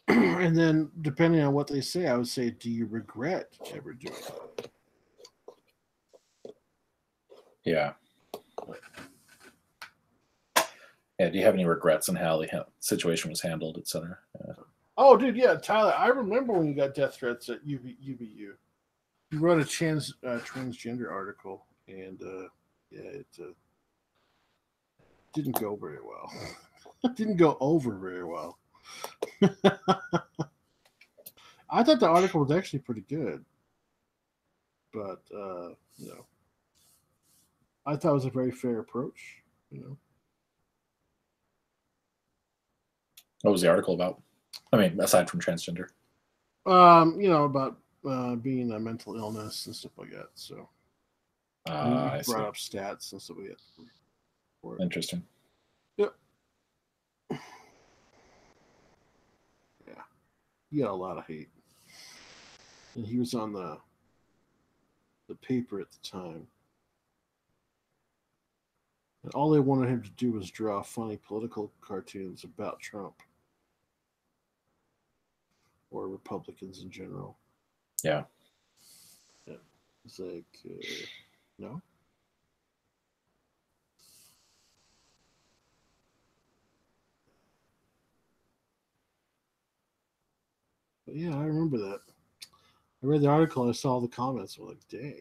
Speaker 1: And then, depending on what they say, I would say, do you regret ever doing that?
Speaker 2: Yeah. Yeah. Do you have any regrets on how the situation was handled, etc.? Yeah.
Speaker 1: Oh, dude, yeah, Tyler. I remember when you got death threats at UVU. You wrote a transgender article, and it didn't go very well. It didn't go over very well. I thought the article was actually pretty good, but I thought it was a very fair approach.
Speaker 2: What was the article about? I mean, aside from transgender.
Speaker 1: About being a mental illness and stuff like that. So
Speaker 2: I
Speaker 1: brought up stats and stuff like that.
Speaker 2: Interesting.
Speaker 1: Yep. Yeah. He got a lot of hate. And he was on the paper at the time. And all they wanted him to do was draw funny political cartoons about Trump. Or Republicans in general.
Speaker 2: Yeah.
Speaker 1: It's like, no. But yeah, I remember that. I read the article. I saw the comments. I'm like,
Speaker 2: dang.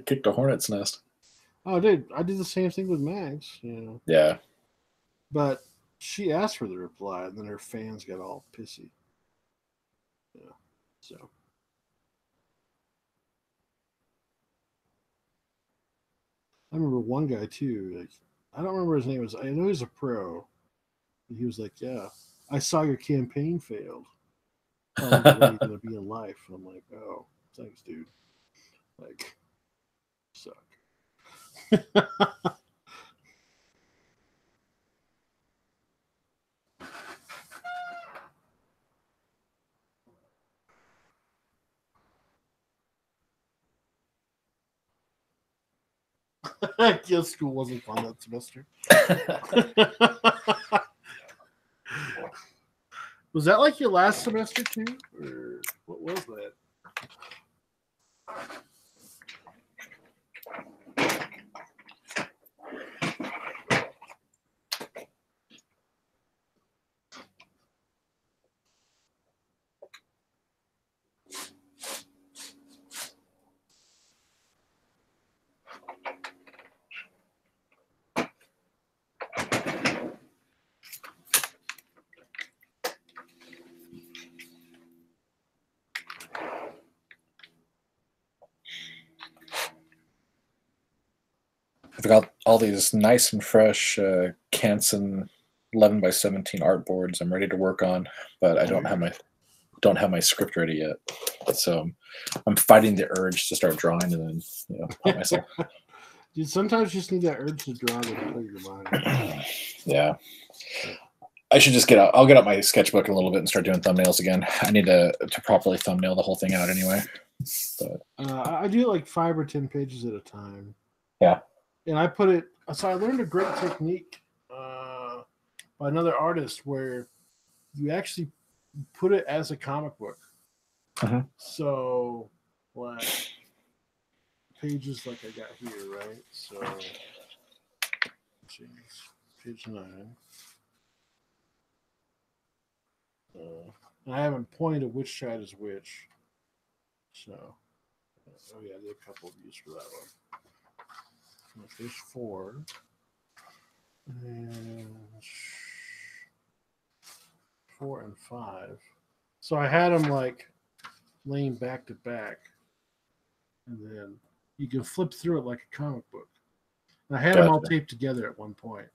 Speaker 2: Kicked a hornet's nest.
Speaker 1: Oh, dude, I did the same thing with Mags.
Speaker 2: Yeah.
Speaker 1: But she asked for the reply, and then her fans got all pissy. Yeah. So. I remember one guy too. Like, I don't remember his name. I know he's a pro. And he was like, "Yeah, I saw your campaign failed. Probably the way you're gonna be in life." And I'm like, "Oh, thanks, dude. Like, suck." Guild school wasn't fun that semester. Was that like your last semester too, or what was that?
Speaker 2: I've got all these nice and fresh Canson 11x17 artboards I'm ready to work on, but I don't have my script ready yet. So I'm fighting the urge to start drawing and then put myself.
Speaker 1: Dude, sometimes you just need that urge to draw to clear your mind.
Speaker 2: Yeah. I should just I'll get out my sketchbook in a little bit and start doing thumbnails again. I need to properly thumbnail the whole thing out anyway. But
Speaker 1: I do like 5 or 10 pages at a time.
Speaker 2: Yeah.
Speaker 1: And I put it, so I learned a great technique by another artist where you actually put it as a comic book.
Speaker 2: Mhm.
Speaker 1: So, like pages like I got here, right? So, geez, page 9. I haven't pointed which side is which. So, oh yeah, I did a couple of views for that one. Page 4. And 4 and 5. So I had them like laying back to back, and then you can flip through it like a comic book. And I had them all
Speaker 2: Gotcha.
Speaker 1: taped together at one point,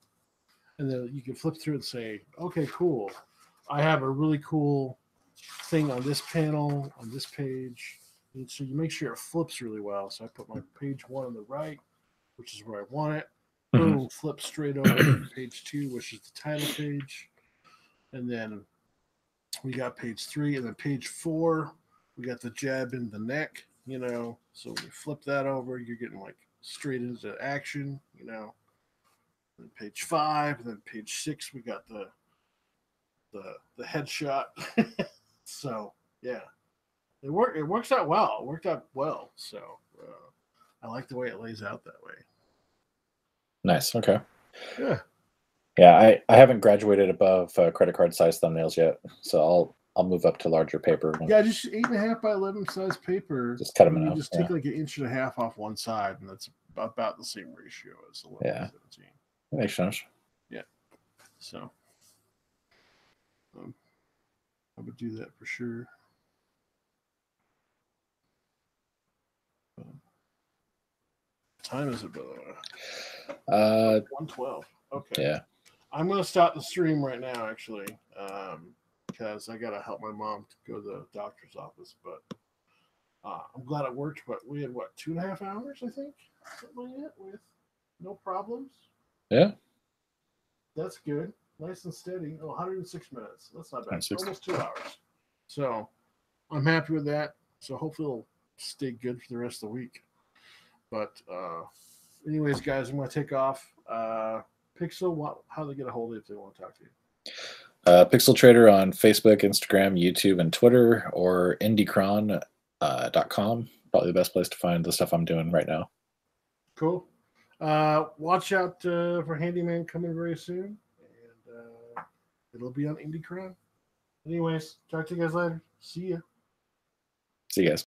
Speaker 1: and then you can flip through and say, "Okay, cool. I have a really cool thing on this panel on this page." And so you make sure it flips really well. So I put my page 1 on the right, which is where I want it.
Speaker 2: Mhm.
Speaker 1: Boom, flip straight over to page 2, which is the title page, and then we got page 3, and then page 4, we got the jab in the neck, So when you flip that over, you're getting like straight into action, Then page 5, and then page 6, we got the headshot. So yeah, it works out well. It worked out well. So I like the way it lays out that way.
Speaker 2: Nice. Okay.
Speaker 1: Yeah.
Speaker 2: Yeah, I haven't graduated above credit card size thumbnails yet, so I'll move up to larger paper.
Speaker 1: Yeah, just 8.5 by 11 size paper.
Speaker 2: Just cut them
Speaker 1: You
Speaker 2: enough.
Speaker 1: just take like 1.5 inches off one side, and that's about the same ratio as 11
Speaker 2: Yeah.
Speaker 1: 17.
Speaker 2: That makes sense.
Speaker 1: Yeah. So I would do that for sure. What time is it, by the way? 1:12. Okay.
Speaker 2: Yeah.
Speaker 1: I'm going to stop the stream right now, actually, because I got to help my mom to go to the doctor's office. But I'm glad it worked. But we had, 2.5 hours, I think? Something like that, with no problems.
Speaker 2: Yeah.
Speaker 1: That's good. Nice and steady. 106 minutes. That's not bad.
Speaker 2: 106.
Speaker 1: Almost 2 hours. So I'm happy with that. So hopefully it'll stay good for the rest of the week. But anyways, guys, I'm going to take off. Pixel, how do they get a hold of you if they want to talk to you?
Speaker 2: Pixel Trader on Facebook, Instagram, YouTube, and Twitter, or indiecron.com. Probably the best place to find the stuff I'm doing right now.
Speaker 1: Cool. Watch out for Handyman coming very soon. And it'll be on IndieCron. Anyways, talk to you guys later. See ya.
Speaker 2: See you guys.